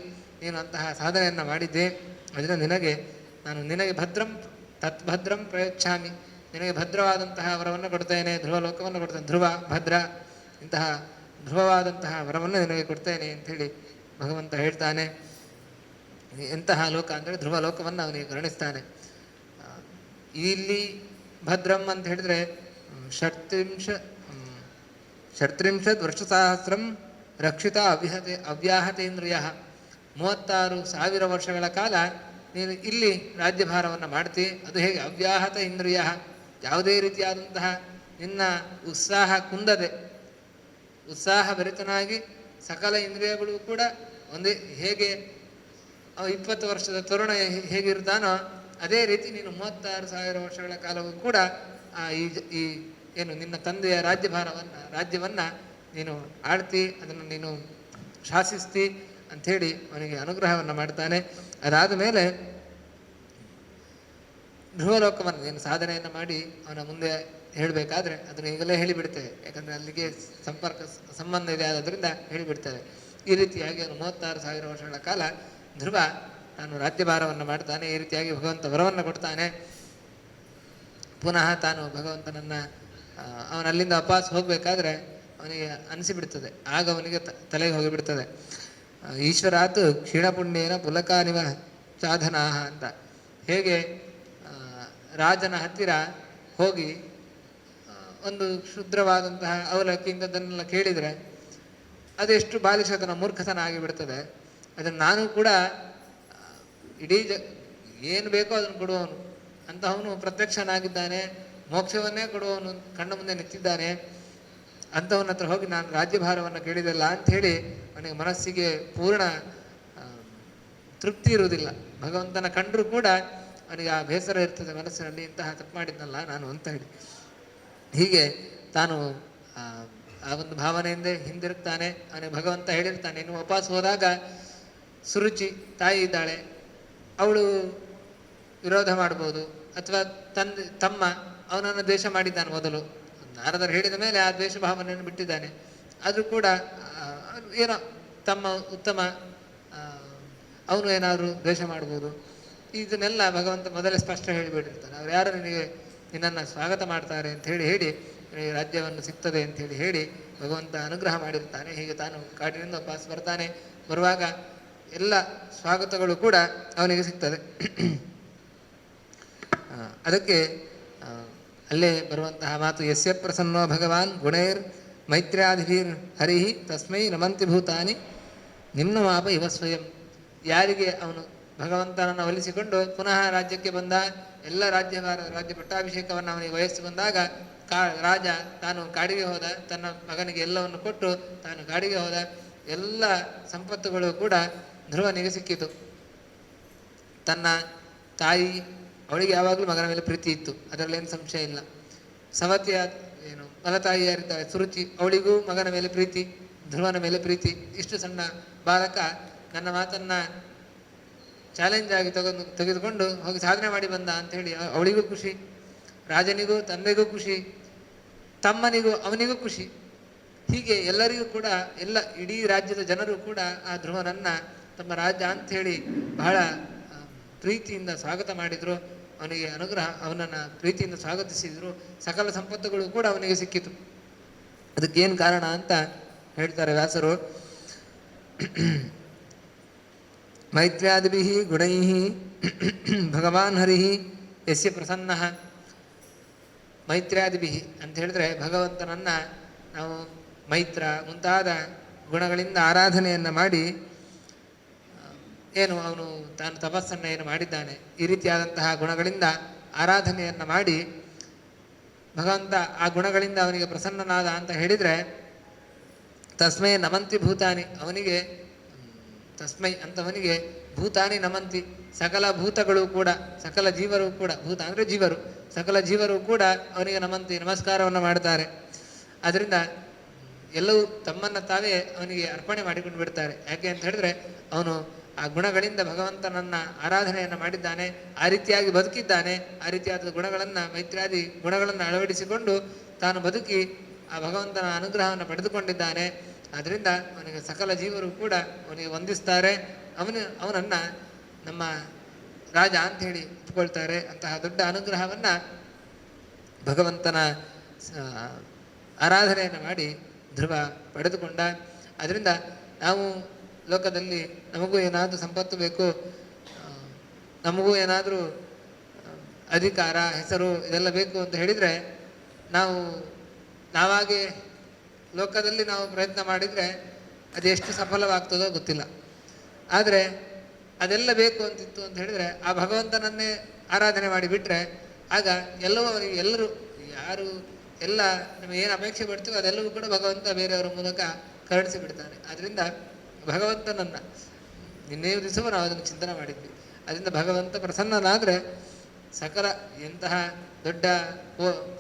ನೀನು ಅಂತಹ ಸಾಧನೆಯನ್ನು ಮಾಡಿದ್ದೆ. ಅದರಿಂದ ನಿನಗೆ ಭದ್ರಂ ತತ್ಭದ್ರಂ ಪ್ರಯಚ್ಛಾಮಿ, ನಿನಗೆ ಭದ್ರವಾದಂತಹ ವರವನ್ನು ಕೊಡ್ತೇನೆ, ಧ್ರುವಲೋಕವನ್ನು ಕೊಡ್ತೇನೆ. ಧ್ರುವ ಭದ್ರ, ಇಂತಹ ಧ್ರುವವಾದಂತಹ ವರವನ್ನು ನಿನಗೆ ಕೊಡ್ತೇನೆ ಅಂಥೇಳಿ ಭಗವಂತ ಹೇಳ್ತಾನೆ. ಎಂತಹ ಲೋಕ ಅಂದರೆ ಧ್ರುವಲೋಕವನ್ನು ಅವನಿಗೆ ವರ್ಣಿಸ್ತಾನೆ. ಇಲ್ಲಿ ಭದ್ರಂ ಅಂತ ಹೇಳಿದರೆ ಷಟ್ತ್ರಿಂಶದ್ ವರ್ಷಸಹಸ್ರಂ ರಕ್ಷಿತ ಅವ್ಯಾಹತೇಂದ್ರಿಯ. 36,000 ವರ್ಷಗಳ ಕಾಲ ನೀನು ಇಲ್ಲಿ ರಾಜ್ಯಭಾರವನ್ನು ಮಾಡ್ತಿ. ಅದು ಹೇಗೆ? ಅವ್ಯಾಹತ ಇಂದ್ರಿಯ, ಯಾವುದೇ ರೀತಿಯಾದಂತಹ ನಿನ್ನ ಉತ್ಸಾಹ ಕುಂದದೆ, ಉತ್ಸಾಹಭರಿತನಾಗಿ ಸಕಲ ಇಂದ್ರಿಯಗಳು ಕೂಡ ಒಂದೇ. ಹೇಗೆ 20 ವರ್ಷದ ತರುಣ ಹೇಗಿರ್ತಾನೋ ಅದೇ ರೀತಿ ನೀನು 36,000 ವರ್ಷಗಳ ಕಾಲವೂ ಕೂಡ ಈ ಏನು ನಿನ್ನ ತಂದೆಯ ರಾಜ್ಯವನ್ನು ನೀನು ಆಳ್ತಿ, ಅದನ್ನು ನೀನು ಶಾಸಿಸ್ತಿ ಅಂಥೇಳಿ ಅವನಿಗೆ ಅನುಗ್ರಹವನ್ನು ಮಾಡ್ತಾನೆ. ಅದಾದ ಮೇಲೆ ಧ್ರುವಲೋಕವನ್ನು ನೀನು ಸಾಧನೆಯನ್ನು ಮಾಡಿ ಅವನ ಮುಂದೆ ಹೇಳಬೇಕಾದ್ರೆ ಅದನ್ನು ಈಗಲೇ ಹೇಳಿಬಿಡ್ತೇವೆ, ಯಾಕಂದರೆ ಅಲ್ಲಿಗೆ ಸಂಬಂಧ ಇದೆ, ಆದ್ರಿಂದ ಹೇಳಿಬಿಡ್ತೇವೆ. ಈ ರೀತಿಯಾಗಿ ಅವನು 36,000 ವರ್ಷಗಳ ಕಾಲ ಧ್ರುವ ತಾನು ರಾಜ್ಯಭಾರವನ್ನು ಮಾಡ್ತಾನೆ. ಈ ರೀತಿಯಾಗಿ ಭಗವಂತ ವರವನ್ನು ಕೊಡ್ತಾನೆ. ಪುನಃ ತಾನು ಭಗವಂತನನ್ನು ಅವನಲ್ಲಿಂದ ವಾಪಸ್ ಹೋಗಬೇಕಾದ್ರೆ ಅವನಿಗೆ ಅನಿಸಿಬಿಡ್ತದೆ, ಆಗ ಅವನಿಗೆ ತಲೆಗೆ ಹೋಗಿಬಿಡ್ತದೆ. ಈಶ್ವರಾತ್ ಕ್ಷೀಣಪುಣ್ಯೇನ ಪುಲಕಾನಿವ ಸಾಧನಾ ಅಂತ. ಹೇಗೆ ರಾಜನ ಹತ್ತಿರ ಹೋಗಿ ಒಂದು ಕ್ಷುದ್ರವಾದಂತಹ ಅವಲಕ್ಕಿಂದದನ್ನೆಲ್ಲ ಕೇಳಿದರೆ ಅದೆಷ್ಟು ಬಾಲಿಶತನ ಮೂರ್ಖತನ ಆಗಿಬಿಡ್ತದೆ. ಅದನ್ನು ನಾನು ಕೂಡ ಇಡೀ ಏನು ಬೇಕೋ ಅದನ್ನು ಕೊಡುವವನು ಅಂತಹವನು ಪ್ರತ್ಯಕ್ಷನಾಗಿದ್ದಾನೆ, ಮೋಕ್ಷವನ್ನೇ ಕೊಡುವವನು ಕಣ್ಣ ಮುಂದೆ ನಿಂತಿದ್ದಾನೆ. ಅಂಥವನ ಹತ್ರ ಹೋಗಿ ನಾನು ರಾಜ್ಯಭಾರವನ್ನು ಕೇಳಿದಲ್ಲ ಅಂಥೇಳಿ ಅವನಿಗೆ ಮನಸ್ಸಿಗೆ ಪೂರ್ಣ ತೃಪ್ತಿ ಇರುವುದಿಲ್ಲ. ಭಗವಂತನ ಕಂಡರೂ ಕೂಡ ಅವನಿಗೆ ಆ ಬೇಸರ ಇರ್ತದೆ ಮನಸ್ಸಿನಲ್ಲಿ, ಇಂತಹ ತಪ್ಪು ಮಾಡಿದ್ನಲ್ಲ ನಾನು ಅಂತ ಹೇಳಿ. ಹೀಗೆ ತಾನು ಆ ಒಂದು ಭಾವನೆಯಿಂದ ಹಿಂದಿರುಗ್ತಾನೆ. ಅವನಿಗೆ ಭಗವಂತ ಹೇಳಿರ್ತಾನೆ, ಇನ್ನು ವಾಪಸ್ ಹೋದಾಗ ಸುರುಚಿ ತಾಯಿ ಇದ್ದಾಳೆ, ಅವಳು ವಿರೋಧ ಮಾಡ್ಬೋದು, ಅಥವಾ ತಮ್ಮ ಅವನನ್ನು ದ್ವೇಷ ಮಾಡಿದ್ದಾನೆ ಮೊದಲು. ನಾರದರು ಹೇಳಿದ ಮೇಲೆ ಆ ದ್ವೇಷ ಭಾವನೆಯನ್ನು ಬಿಟ್ಟಿದ್ದಾನೆ. ಆದರೂ ಕೂಡ ಏನೋ ತಮ್ಮ ಉತ್ತಮ, ಅವನು ಏನಾದರೂ ದ್ವೇಷ ಮಾಡ್ಬೋದು. ಇದನ್ನೆಲ್ಲ ಭಗವಂತ ಮೊದಲೇ ಸ್ಪಷ್ಟ ಹೇಳಿಬಿಟ್ಟಿರ್ತಾನೆ. ಅವ್ರು ಯಾರು ನಿನ್ನನ್ನು ಸ್ವಾಗತ ಮಾಡ್ತಾರೆ ಅಂತ ಹೇಳಿ ರಾಜ್ಯವನ್ನು ಸಿಗ್ತದೆ ಅಂತ ಹೇಳಿ ಭಗವಂತ ಅನುಗ್ರಹ ಮಾಡಿರ್ತಾನೆ. ಹೀಗೆ ತಾನು ಕಾಡಿನಿಂದ ವಾಪಸ್ ಬರ್ತಾನೆ. ಬರುವಾಗ ಎಲ್ಲ ಸ್ವಾಗತಗಳು ಕೂಡ ಅವನಿಗೆ ಸಿಗ್ತದೆ. ಅದಕ್ಕೆ ಅಲ್ಲೇ ಬರುವಂತಹ ಮಾತು, ಯಸ್ಯ ಪ್ರಸನ್ನೋ ಭಗವಾನ್ ಗುಣೈರ್ ಮೈತ್ರ್ಯಾಧಿಭೀರ್ ಹರಿಹಿ ತಸ್ಮೈ ನಮಂತಿ ಭೂತಾನಿ ನಿಮ್ನ ಮಾಪ ಇವ ಸ್ವಯಂ. ಯಾರಿಗೆ ಅವನು ಭಗವಂತನನ್ನು ಒಲಿಸಿಕೊಂಡು ಪುನಃ ರಾಜ್ಯಕ್ಕೆ ಬಂದ, ಎಲ್ಲ ರಾಜ್ಯ ಪಟ್ಟಾಭಿಷೇಕವನ್ನು ಅವನಿಗೆ ವಯಸ್ಸು ಬಂದಾಗ ರಾಜ ತಾನು ಕಾಡಿಗೆ ಹೋದ, ತನ್ನ ಮಗನಿಗೆ ಎಲ್ಲವನ್ನು ಕೊಟ್ಟು ತಾನು ಕಾಡಿಗೆ ಹೋದ. ಎಲ್ಲ ಸಂಪತ್ತುಗಳು ಕೂಡ ಧ್ರುವನಿಗೆ ಸಿಕ್ಕಿತು. ತನ್ನ ತಾಯಿ, ಅವಳಿಗೆ ಯಾವಾಗಲೂ ಮಗನ ಮೇಲೆ ಪ್ರೀತಿ ಇತ್ತು, ಅದರಲ್ಲೇನು ಸಂಶಯ ಇಲ್ಲ. ಸವತಿಯ ಏನು ಮಲತಾಯಿಯಾರಿದ್ದಾಳೆ ಸುರುಚಿ, ಅವಳಿಗೂ ಮಗನ ಮೇಲೆ ಪ್ರೀತಿ, ಧ್ರುವನ ಮೇಲೆ ಪ್ರೀತಿ. ಇಷ್ಟು ಸಣ್ಣ ಬಾಲಕ ನನ್ನ ಮಾತನ್ನ ಚಾಲೆಂಜ್ ಆಗಿ ತೆಗೆದುಕೊಂಡು ಹೋಗಿ ಸಾಧನೆ ಮಾಡಿ ಬಂದ ಅಂಥೇಳಿ ಅವಳಿಗೂ ಖುಷಿ, ರಾಜನಿಗೂ ತಂದೆಗೂ ಖುಷಿ, ತಮ್ಮನಿಗೂ ಅವನಿಗೂ ಖುಷಿ. ಹೀಗೆ ಎಲ್ಲರಿಗೂ ಕೂಡ ಇಡೀ ರಾಜ್ಯದ ಜನರು ಕೂಡ ಆ ಧ್ರುವನನ್ನ ತಮ್ಮ ರಾಜ ಅಂಥೇಳಿ ಬಹಳ ಪ್ರೀತಿಯಿಂದ ಸ್ವಾಗತ ಮಾಡಿದರು. ಅವನಿಗೆ ಅವನನ್ನು ಪ್ರೀತಿಯಿಂದ ಸ್ವಾಗತಿಸಿದರು. ಸಕಲ ಸಂಪತ್ತುಗಳು ಕೂಡ ಅವನಿಗೆ ಸಿಕ್ಕಿತು. ಅದಕ್ಕೇನು ಕಾರಣ ಅಂತ ಹೇಳ್ತಾರೆ ವ್ಯಾಸರು. ಮೈತ್ರ್ಯಾದಿಭಿಃ ಗುಣೈಃ ಭಗವಾನ್ ಹರಿಃ ಯಸ್ಯ ಪ್ರಸನ್ನಃ. ಮೈತ್ರ್ಯಾದಿಭಿಃ ಅಂತ ಹೇಳಿದ್ರೆ ಭಗವಂತನನ್ನು ನಾವು ಮೈತ್ರ ಮುಂತಾದ ಗುಣಗಳಿಂದ ಆರಾಧನೆಯನ್ನು ಮಾಡಿ, ಏನು ಅವನು ತಾನು ತಪಸ್ಸನ್ನು ಏನು ಮಾಡಿದ್ದಾನೆ ಈ ರೀತಿಯಾದಂತಹ ಗುಣಗಳಿಂದ ಆರಾಧನೆಯನ್ನು ಮಾಡಿ ಭಗವಂತ ಆ ಗುಣಗಳಿಂದ ಅವನಿಗೆ ಪ್ರಸನ್ನನಾದ ಅಂತ ಹೇಳಿದರೆ, ತಸ್ಮೈ ನಮಂತಿ ಭೂತಾನಿ, ಅವನಿಗೆ ತಸ್ಮೈ ಅಂತವನಿಗೆ ಭೂತಾನಿ ನಮಂತಿ, ಸಕಲ ಭೂತಗಳು ಕೂಡ, ಸಕಲ ಜೀವರು ಕೂಡ, ಭೂತ ಅಂದರೆ ಜೀವರು, ಸಕಲ ಜೀವರು ಕೂಡ ಅವನಿಗೆ ನಮಂತಿ ನಮಸ್ಕಾರವನ್ನು ಮಾಡ್ತಾರೆ. ಅದರಿಂದ ಎಲ್ಲವೂ ತಮ್ಮನ್ನು ತಾವೇ ಅವನಿಗೆ ಅರ್ಪಣೆ ಮಾಡಿಕೊಂಡು ಬಿಡ್ತಾರೆ. ಯಾಕೆ ಅಂತ ಹೇಳಿದ್ರೆ ಅವನು ಆ ಗುಣಗಳಿಂದ ಭಗವಂತನನ್ನು ಆರಾಧನೆಯನ್ನು ಮಾಡಿದ್ದಾನೆ, ಆ ರೀತಿಯಾಗಿ ಬದುಕಿದ್ದಾನೆ. ಆ ರೀತಿಯಾದ ಗುಣಗಳನ್ನು, ಮೈತ್ರಾದಿ ಗುಣಗಳನ್ನು ಅಳವಡಿಸಿಕೊಂಡು ತಾನು ಬದುಕಿ ಆ ಭಗವಂತನ ಅನುಗ್ರಹವನ್ನು ಪಡೆದುಕೊಂಡಿದ್ದಾನೆ. ಆದ್ದರಿಂದ ಅವನಿಗೆ ಸಕಲ ಜೀವರು ಕೂಡ ಅವನಿಗೆ ವಂದಿಸ್ತಾರೆ. ಅವನನ್ನು ನಮ್ಮ ರಾಜ ಅಂಥೇಳಿ ಇಟ್ಕೊಳ್ತಾರೆ. ಅಂತಹ ದೊಡ್ಡ ಅನುಗ್ರಹವನ್ನು ಭಗವಂತನ ಆರಾಧನೆಯನ್ನು ಮಾಡಿ ಧ್ರುವ ಪಡೆದುಕೊಂಡ. ಅದರಿಂದ ನಾವು ಲೋಕದಲ್ಲಿ ನಮಗೂ ಏನಾದರೂ ಸಂಪತ್ತು ಬೇಕು, ನಮಗೂ ಏನಾದರೂ ಅಧಿಕಾರ, ಹೆಸರು ಇದೆಲ್ಲ ಬೇಕು ಅಂತ ಹೇಳಿದರೆ ನಾವಾಗೆ ಲೋಕದಲ್ಲಿ ನಾವು ಪ್ರಯತ್ನ ಮಾಡಿದರೆ ಅದೆಷ್ಟು ಸಫಲವಾಗ್ತದೋ ಗೊತ್ತಿಲ್ಲ. ಆದರೆ ಅದೆಲ್ಲ ಬೇಕು ಅಂತಿತ್ತು ಅಂತ ಹೇಳಿದರೆ ಆ ಭಗವಂತನನ್ನೇ ಆರಾಧನೆ ಮಾಡಿಬಿಟ್ರೆ ಆಗ ಎಲ್ಲರೂ ಯಾರು ಎಲ್ಲ ನಮಗೇನು ಅಪೇಕ್ಷೆ ಪಡ್ತೀವೋ ಅದೆಲ್ಲವೂ ಕೂಡ ಭಗವಂತ ಬೇರೆಯವರ ಮೂಲಕ ಕರುಣಿಸಿ ಬಿಡ್ತಾನೆ. ಆದ್ದರಿಂದ ಭಗವಂತನನ್ನು ನಿನ್ನೆ ದಿವಸ ನಾವು ಅದನ್ನು ಚಿಂತನೆ ಮಾಡಿದ್ವಿ. ಅದರಿಂದ ಭಗವಂತ ಪ್ರಸನ್ನನಾದರೆ ಸಕಲ ಎಂತಹ ದೊಡ್ಡ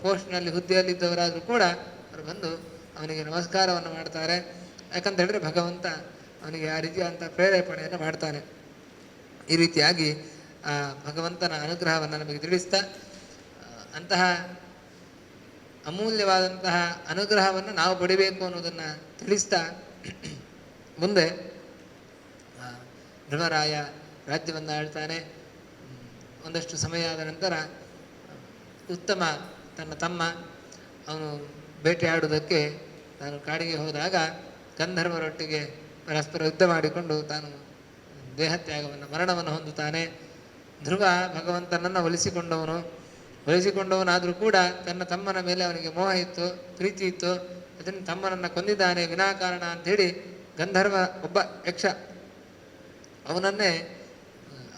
ಪೋಸ್ಟ್ನಲ್ಲಿ ಹುದ್ದೆಯಲ್ಲಿದ್ದವರಾದರೂ ಕೂಡ ಅವರು ಬಂದು ಅವನಿಗೆ ನಮಸ್ಕಾರವನ್ನು ಮಾಡ್ತಾರೆ. ಯಾಕಂತ ಹೇಳಿದ್ರೆ ಭಗವಂತ ಅವನಿಗೆ ಆ ರೀತಿಯಾದಂಥ ಪ್ರೇರೇಪಣೆಯನ್ನು ಮಾಡ್ತಾನೆ. ಈ ರೀತಿಯಾಗಿ ಆ ಭಗವಂತನ ಅನುಗ್ರಹವನ್ನು ನಮಗೆ ತಿಳಿಸ್ತಾ, ಅಂತಹ ಅಮೂಲ್ಯವಾದಂತಹ ಅನುಗ್ರಹವನ್ನು ನಾವು ಪಡಿಬೇಕು ಅನ್ನೋದನ್ನು ತಿಳಿಸ್ತಾ ಮುಂದೆ ಧ್ರುವರಾಯ ರಾಜ್ಯವನ್ನು ಆಳ್ತಾನೆ. ಒಂದಷ್ಟು ಸಮಯ ಆದ ನಂತರ ಉತ್ತಮ ತನ್ನ ತಮ್ಮ ಅವನು ಬೇಟೆಯಾಡುವುದಕ್ಕೆ ತಾನು ಕಾಡಿಗೆ ಹೋದಾಗ ಗಂಧರ್ವರೊಟ್ಟಿಗೆ ಪರಸ್ಪರ ಯುದ್ಧ ಮಾಡಿಕೊಂಡು ತಾನು ದೇಹತ್ಯಾಗವನ್ನು ಮರಣವನ್ನು ಹೊಂದುತ್ತಾನೆ. ಧ್ರುವ ಭಗವಂತನನ್ನು ಒಲಿಸಿಕೊಂಡವನಾದರೂ ಕೂಡ ತನ್ನ ತಮ್ಮನ ಮೇಲೆ ಅವನಿಗೆ ಮೋಹ ಇತ್ತು, ಪ್ರೀತಿ ಇತ್ತು. ಅದನ್ನು ತಮ್ಮನನ್ನು ಕೊಂದಿದ್ದಾನೆ ವಿನಾಕಾರಣ ಅಂಥೇಳಿ ಗಂಧರ್ವ ಒಬ್ಬ ಯಕ್ಷ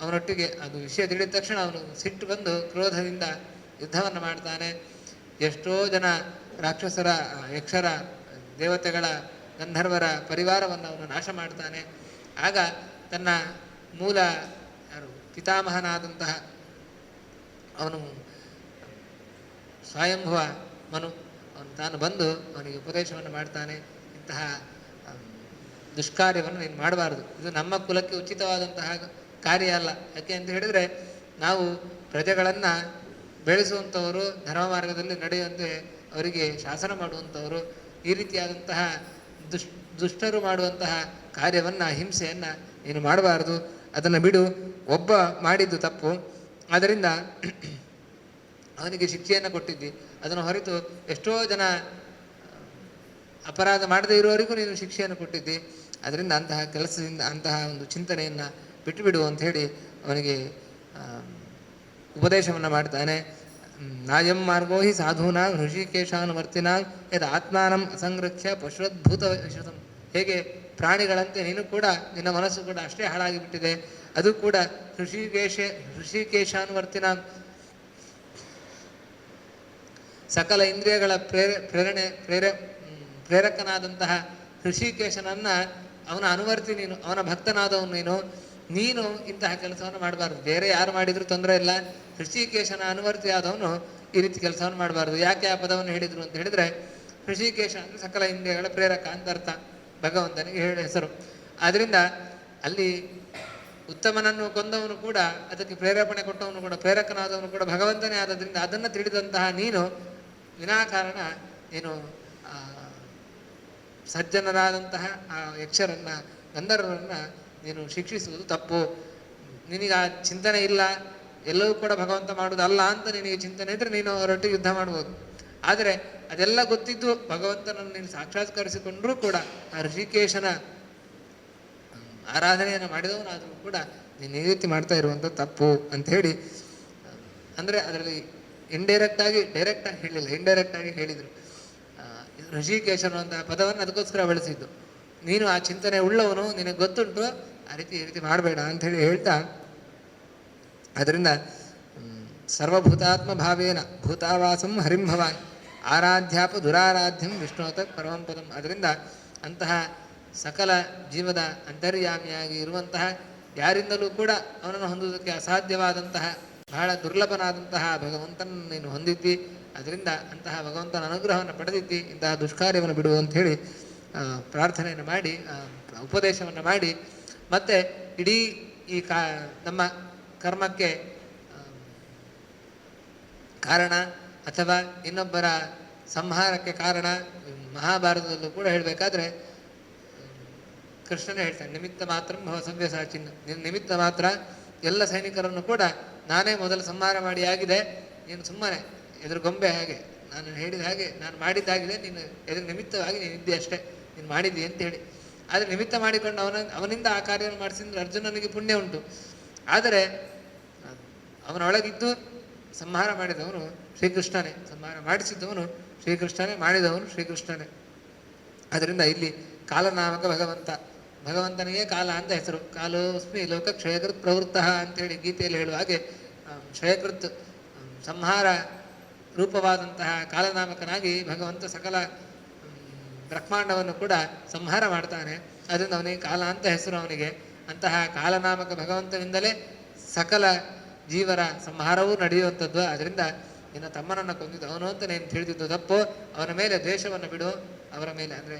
ಅವನೊಟ್ಟಿಗೆ ಅದು ವಿಷಯ ತಿಳಿದ ತಕ್ಷಣ ಅವನು ಸಿಟ್ಟು ಬಂದು ಕ್ರೋಧದಿಂದ ಯುದ್ಧವನ್ನು ಮಾಡ್ತಾನೆ. ಎಷ್ಟೋ ಜನ ರಾಕ್ಷಸರ, ಯಕ್ಷರ, ದೇವತೆಗಳ, ಗಂಧರ್ವರ ಪರಿವಾರವನ್ನು ಅವನು ನಾಶ ಮಾಡ್ತಾನೆ. ಆಗ ತನ್ನ ಮೂಲ ಪಿತಾಮಹನಾದಂತಹ ಅವನು ಸ್ವಯಂಭುವ ಮನು ಅವನು ತಾನು ಬಂದು ಅವನಿಗೆ ಉಪದೇಶವನ್ನು ಮಾಡ್ತಾನೆ. ಇಂತಹ ದುಷ್ಕಾರ್ಯವನ್ನು ನೀನು ಮಾಡಬಾರ್ದು, ಇದು ನಮ್ಮ ಕುಲಕ್ಕೆ ಉಚಿತವಾದಂತಹ ಕಾರ್ಯ ಅಲ್ಲ. ಯಾಕೆ ಅಂತ ಹೇಳಿದರೆ ನಾವು ಪ್ರಜೆಗಳನ್ನು ಬೆಳೆಸುವಂಥವರು, ಧರ್ಮ ಮಾರ್ಗದಲ್ಲಿ ನಡೆಯುವಂತೆ ಅವರಿಗೆ ಶಾಸನ ಮಾಡುವಂಥವರು. ಈ ರೀತಿಯಾದಂತಹ ದುಷ್ಟರು ಮಾಡುವಂತಹ ಕಾರ್ಯವನ್ನು, ಹಿಂಸೆಯನ್ನು ನೀನು ಮಾಡಬಾರ್ದು, ಅದನ್ನು ಬಿಡು. ಒಬ್ಬ ಮಾಡಿದ್ದು ತಪ್ಪು, ಆದ್ದರಿಂದ ಅವನಿಗೆ ಶಿಕ್ಷೆಯನ್ನು ಕೊಟ್ಟಿದ್ದಿ. ಅದನ್ನು ಹೊರತು ಎಷ್ಟೋ ಜನ ಅಪರಾಧ ಮಾಡದೇ ಇರುವವರಿಗೂ ನೀನು ಶಿಕ್ಷೆಯನ್ನು ಕೊಟ್ಟಿದ್ದಿ. ಅದರಿಂದ ಅಂತಹ ಕೆಲಸದಿಂದ ಅಂತಹ ಒಂದು ಚಿಂತನೆಯನ್ನು ಬಿಟ್ಟುಬಿಡು ಅಂಥೇಳಿ ಅವನಿಗೆ ಉಪದೇಶವನ್ನು ಮಾಡ್ತಾನೆ. ನಾಯಂ ಮಾರ್ಗೋ ಹಿ ಸಾಧೂನಾಂ ಹೃಷಿಕೇಶಾನುವರ್ತಿನಾಂ ಯದ್ ಆತ್ಮಾನಂ ಅಸಂರಕ್ಷ್ಯ ಪಶುದ್ಭೂತ ವಿಶ್ರುತಂ. ಹೇಗೆ ಪ್ರಾಣಿಗಳಂತೆ ನೀನು ಕೂಡ, ನಿನ್ನ ಮನಸ್ಸು ಕೂಡ ಅಷ್ಟೇ ಹಾಳಾಗಿಬಿಟ್ಟಿದೆ. ಅದು ಕೂಡ ಹೃಷಿಕೇಶಾನುವರ್ತಿನಾಂ, ಸಕಲ ಇಂದ್ರಿಯಗಳ ಪ್ರೇರಕನಾದಂತಹ ಹೃಷಿಕೇಶನನ್ನು ಅವನ ಅನುವರ್ತಿ ನೀನು, ಅವನ ಭಕ್ತನಾದವನು ನೀನು ಇಂತಹ ಕೆಲಸವನ್ನು ಮಾಡಬಾರ್ದು. ಬೇರೆ ಯಾರು ಮಾಡಿದರೂ ತೊಂದರೆ ಇಲ್ಲ, ಹೃಷಿಕೇಶನ ಅನುವರ್ತಿ ಆದವನು ಈ ರೀತಿ ಕೆಲಸವನ್ನು ಮಾಡಬಾರ್ದು. ಯಾಕೆ ಆ ಪದವನ್ನು ಹೇಳಿದರು ಅಂತ ಹೇಳಿದರೆ, ಋಷಿಕೇಶ ಅಂದರೆ ಸಕಲ ಇಂದ್ರಿಯಗಳ ಪ್ರೇರಕ ಅಂತ ಅರ್ಥ, ಭಗವಂತನಿಗೆ ಹೇಳಿ ಹೆಸರು. ಆದ್ದರಿಂದ ಅಲ್ಲಿ ಉತ್ತಮನನ್ನು ಕೊಂದವನು ಕೂಡ, ಅದಕ್ಕೆ ಪ್ರೇರೇಪಣೆ ಕೊಟ್ಟವನು ಕೂಡ, ಪ್ರೇರಕನಾದವನು ಕೂಡ ಭಗವಂತನೇ ಆದದ್ರಿಂದ ಅದನ್ನು ತಿಳಿದಂತಹ ನೀನು ವಿನಾಕಾರಣ ಏನು ಸಜ್ಜನರಾದಂತಹ ಆ ಯಕ್ಷರನ್ನು, ಗಂಧರ್ವರನ್ನು ನೀನು ಶಿಕ್ಷಿಸುವುದು ತಪ್ಪು. ನಿನಗೆ ಆ ಚಿಂತನೆ ಇಲ್ಲ, ಎಲ್ಲವೂ ಕೂಡ ಭಗವಂತ ಮಾಡುವುದಲ್ಲ ಅಂತ ನಿನಗೆ ಚಿಂತನೆ ಇದ್ದರೆ ನೀನು ಅವರೊಟ್ಟಿಗೆ ಯುದ್ಧ ಮಾಡ್ಬೋದು. ಆದರೆ ಅದೆಲ್ಲ ಗೊತ್ತಿದ್ದು ಭಗವಂತನನ್ನು ನೀನು ಸಾಕ್ಷಾತ್ಕರಿಸಿಕೊಂಡರೂ ಕೂಡ ಆ ಋಷಿಕೇಶನ ಆರಾಧನೆಯನ್ನು ಮಾಡಿದವನಾದರೂ ಕೂಡ ನೀನು ಈ ರೀತಿ ಮಾಡ್ತಾ ಇರುವಂಥದ್ದು ತಪ್ಪು ಅಂಥೇಳಿ, ಅಂದರೆ ಅದರಲ್ಲಿ ಡೈರೆಕ್ಟಾಗಿ ಹೇಳಿಲ್ಲ, ಇಂಡೈರೆಕ್ಟಾಗಿ ಹೇಳಿದರು. ಋಷಿಕೇಶನು ಅಂತ ಪದವನ್ನು ಅದಕ್ಕೋಸ್ಕರ ಬಳಸಿದ್ದು. ನೀನು ಆ ಚಿಂತನೆ ಉಳ್ಳವನು, ನಿನಗೆ ಗೊತ್ತುಂಟು, ಆ ರೀತಿ ಈ ರೀತಿ ಮಾಡಬೇಡ ಅಂಥೇಳಿ ಹೇಳ್ತಾ, ಅದರಿಂದ ಸರ್ವಭೂತಾತ್ಮ ಭಾವೇನ ಭೂತಾವಾಸಂ ಹರಿಂ ಭವಾನ್ ಆರಾಧ್ಯಾಪ ದುರಾರಾಧ್ಯಂ ವಿಷ್ಣುವತ ಪರಮಂ ಪದಂ. ಅದರಿಂದ ಅಂತಹ ಸಕಲ ಜೀವದ ಅಂತರ್ಯಾಮಿಯಾಗಿ ಇರುವಂತಹ, ಯಾರಿಂದಲೂ ಕೂಡ ಅವನನ್ನು ಹೊಂದುವುದಕ್ಕೆ ಅಸಾಧ್ಯವಾದಂತಹ, ಬಹಳ ದುರ್ಲಭನಾದಂತಹ ಭಗವಂತನನ್ನು ನೀನು ಹೊಂದಿದ್ದಿ. ಅದರಿಂದ ಅಂತಹ ಭಗವಂತನ ಅನುಗ್ರಹವನ್ನು ಪಡೆದಿದ್ದಿ, ಇಂತಹ ದುಷ್ಕಾರ್ಯವನ್ನು ಬಿಡು ಅಂಥೇಳಿ ಪ್ರಾರ್ಥನೆಯನ್ನು ಮಾಡಿ, ಉಪದೇಶವನ್ನು ಮಾಡಿ, ಮತ್ತು ಇಡೀ ಈ ನಮ್ಮ ಕರ್ಮಕ್ಕೆ ಕಾರಣ ಅಥವಾ ಇನ್ನೊಬ್ಬರ ಸಂಹಾರಕ್ಕೆ ಕಾರಣ, ಮಹಾಭಾರತದಲ್ಲೂ ಕೂಡ ಹೇಳಬೇಕಾದ್ರೆ ಕೃಷ್ಣನೇ ಹೇಳ್ತಾನೆ, ನಿಮಿತ್ತ ಮಾತ್ರ ಭವ ಸವ್ಯಸಾಚಿನ್, ನಿನ್ನ ನಿಮಿತ್ತ ಮಾತ್ರ ಎಲ್ಲ ಸೈನಿಕರನ್ನು ಕೂಡ ನಾನೇ ಮೊದಲು ಸಂಹಾರ ಮಾಡಿ ಆಗಿದೆ, ನೀನು ಸುಮ್ಮನೆ ಎದುರು ಗೊಂಬೆ ಹಾಗೆ, ನಾನು ಹೇಳಿದ ಹಾಗೆ ನಾನು ಮಾಡಿದ್ದಾಗಿದೆ, ನೀನು ಎದುರು ನಿಮಿತ್ತವಾಗಿ ನೀನು ಇದ್ದೆ ಅಷ್ಟೇ, ನೀನು ಮಾಡಿದ್ದಿ ಅಂತ ಹೇಳಿ. ಆದರೆ ನಿಮಿತ್ತ ಮಾಡಿಕೊಂಡು ಅವನಿಂದ ಆ ಕಾರ್ಯವನ್ನು ಮಾಡಿಸಿದ್ರೆ ಅರ್ಜುನನಿಗೆ ಪುಣ್ಯ ಉಂಟು. ಆದರೆ ಅವನೊಳಗಿದ್ದು ಸಂಹಾರ ಮಾಡಿದವನು ಶ್ರೀಕೃಷ್ಣನೇ, ಸಂಹಾರ ಮಾಡಿಸಿದ್ದವನು ಶ್ರೀಕೃಷ್ಣನೇ, ಮಾಡಿದವನು ಶ್ರೀಕೃಷ್ಣನೇ. ಅದರಿಂದ ಇಲ್ಲಿ ಕಾಲನಾಮಕ ಭಗವಂತನಿಗೆ ಕಾಲ ಅಂತ ಹೆಸರು. ಕಾಲೋಸ್ಮಿ ಲೋಕ ಕ್ಷಯಕೃತ್ ಪ್ರವೃತ್ತ ಅಂತೇಳಿ ಗೀತೆಯಲ್ಲಿ ಹೇಳುವ ಹಾಗೆ, ಕ್ಷಯಕೃತ್ ಸಂಹಾರ ರೂಪವಾದಂತಹ ಕಾಲನಾಮಕನಾಗಿ ಭಗವಂತ ಸಕಲ ಬ್ರಹ್ಮಾಂಡವನ್ನು ಕೂಡ ಸಂಹಾರ ಮಾಡ್ತಾನೆ. ಅದರಿಂದ ಅವನಿಗೆ ಕಾಲ ಅಂತ ಹೆಸರು ಅವನಿಗೆ. ಅಂತಹ ಕಾಲನಾಮಕ ಭಗವಂತನಿಂದಲೇ ಸಕಲ ಜೀವರ ಸಂಹಾರವೂ ನಡೆಯುವಂಥದ್ದು. ಅದರಿಂದ ನಿನ್ನ ತಮ್ಮನನ್ನು ಕೊಂದಿದ್ದು ಅವನು ಅಂತ ನೀನು ತಿಳಿದಿದ್ದು ತಪ್ಪು. ಅವನ ಮೇಲೆ ದ್ವೇಷವನ್ನು ಬಿಡು, ಅವರ ಮೇಲೆ ಅಂದರೆ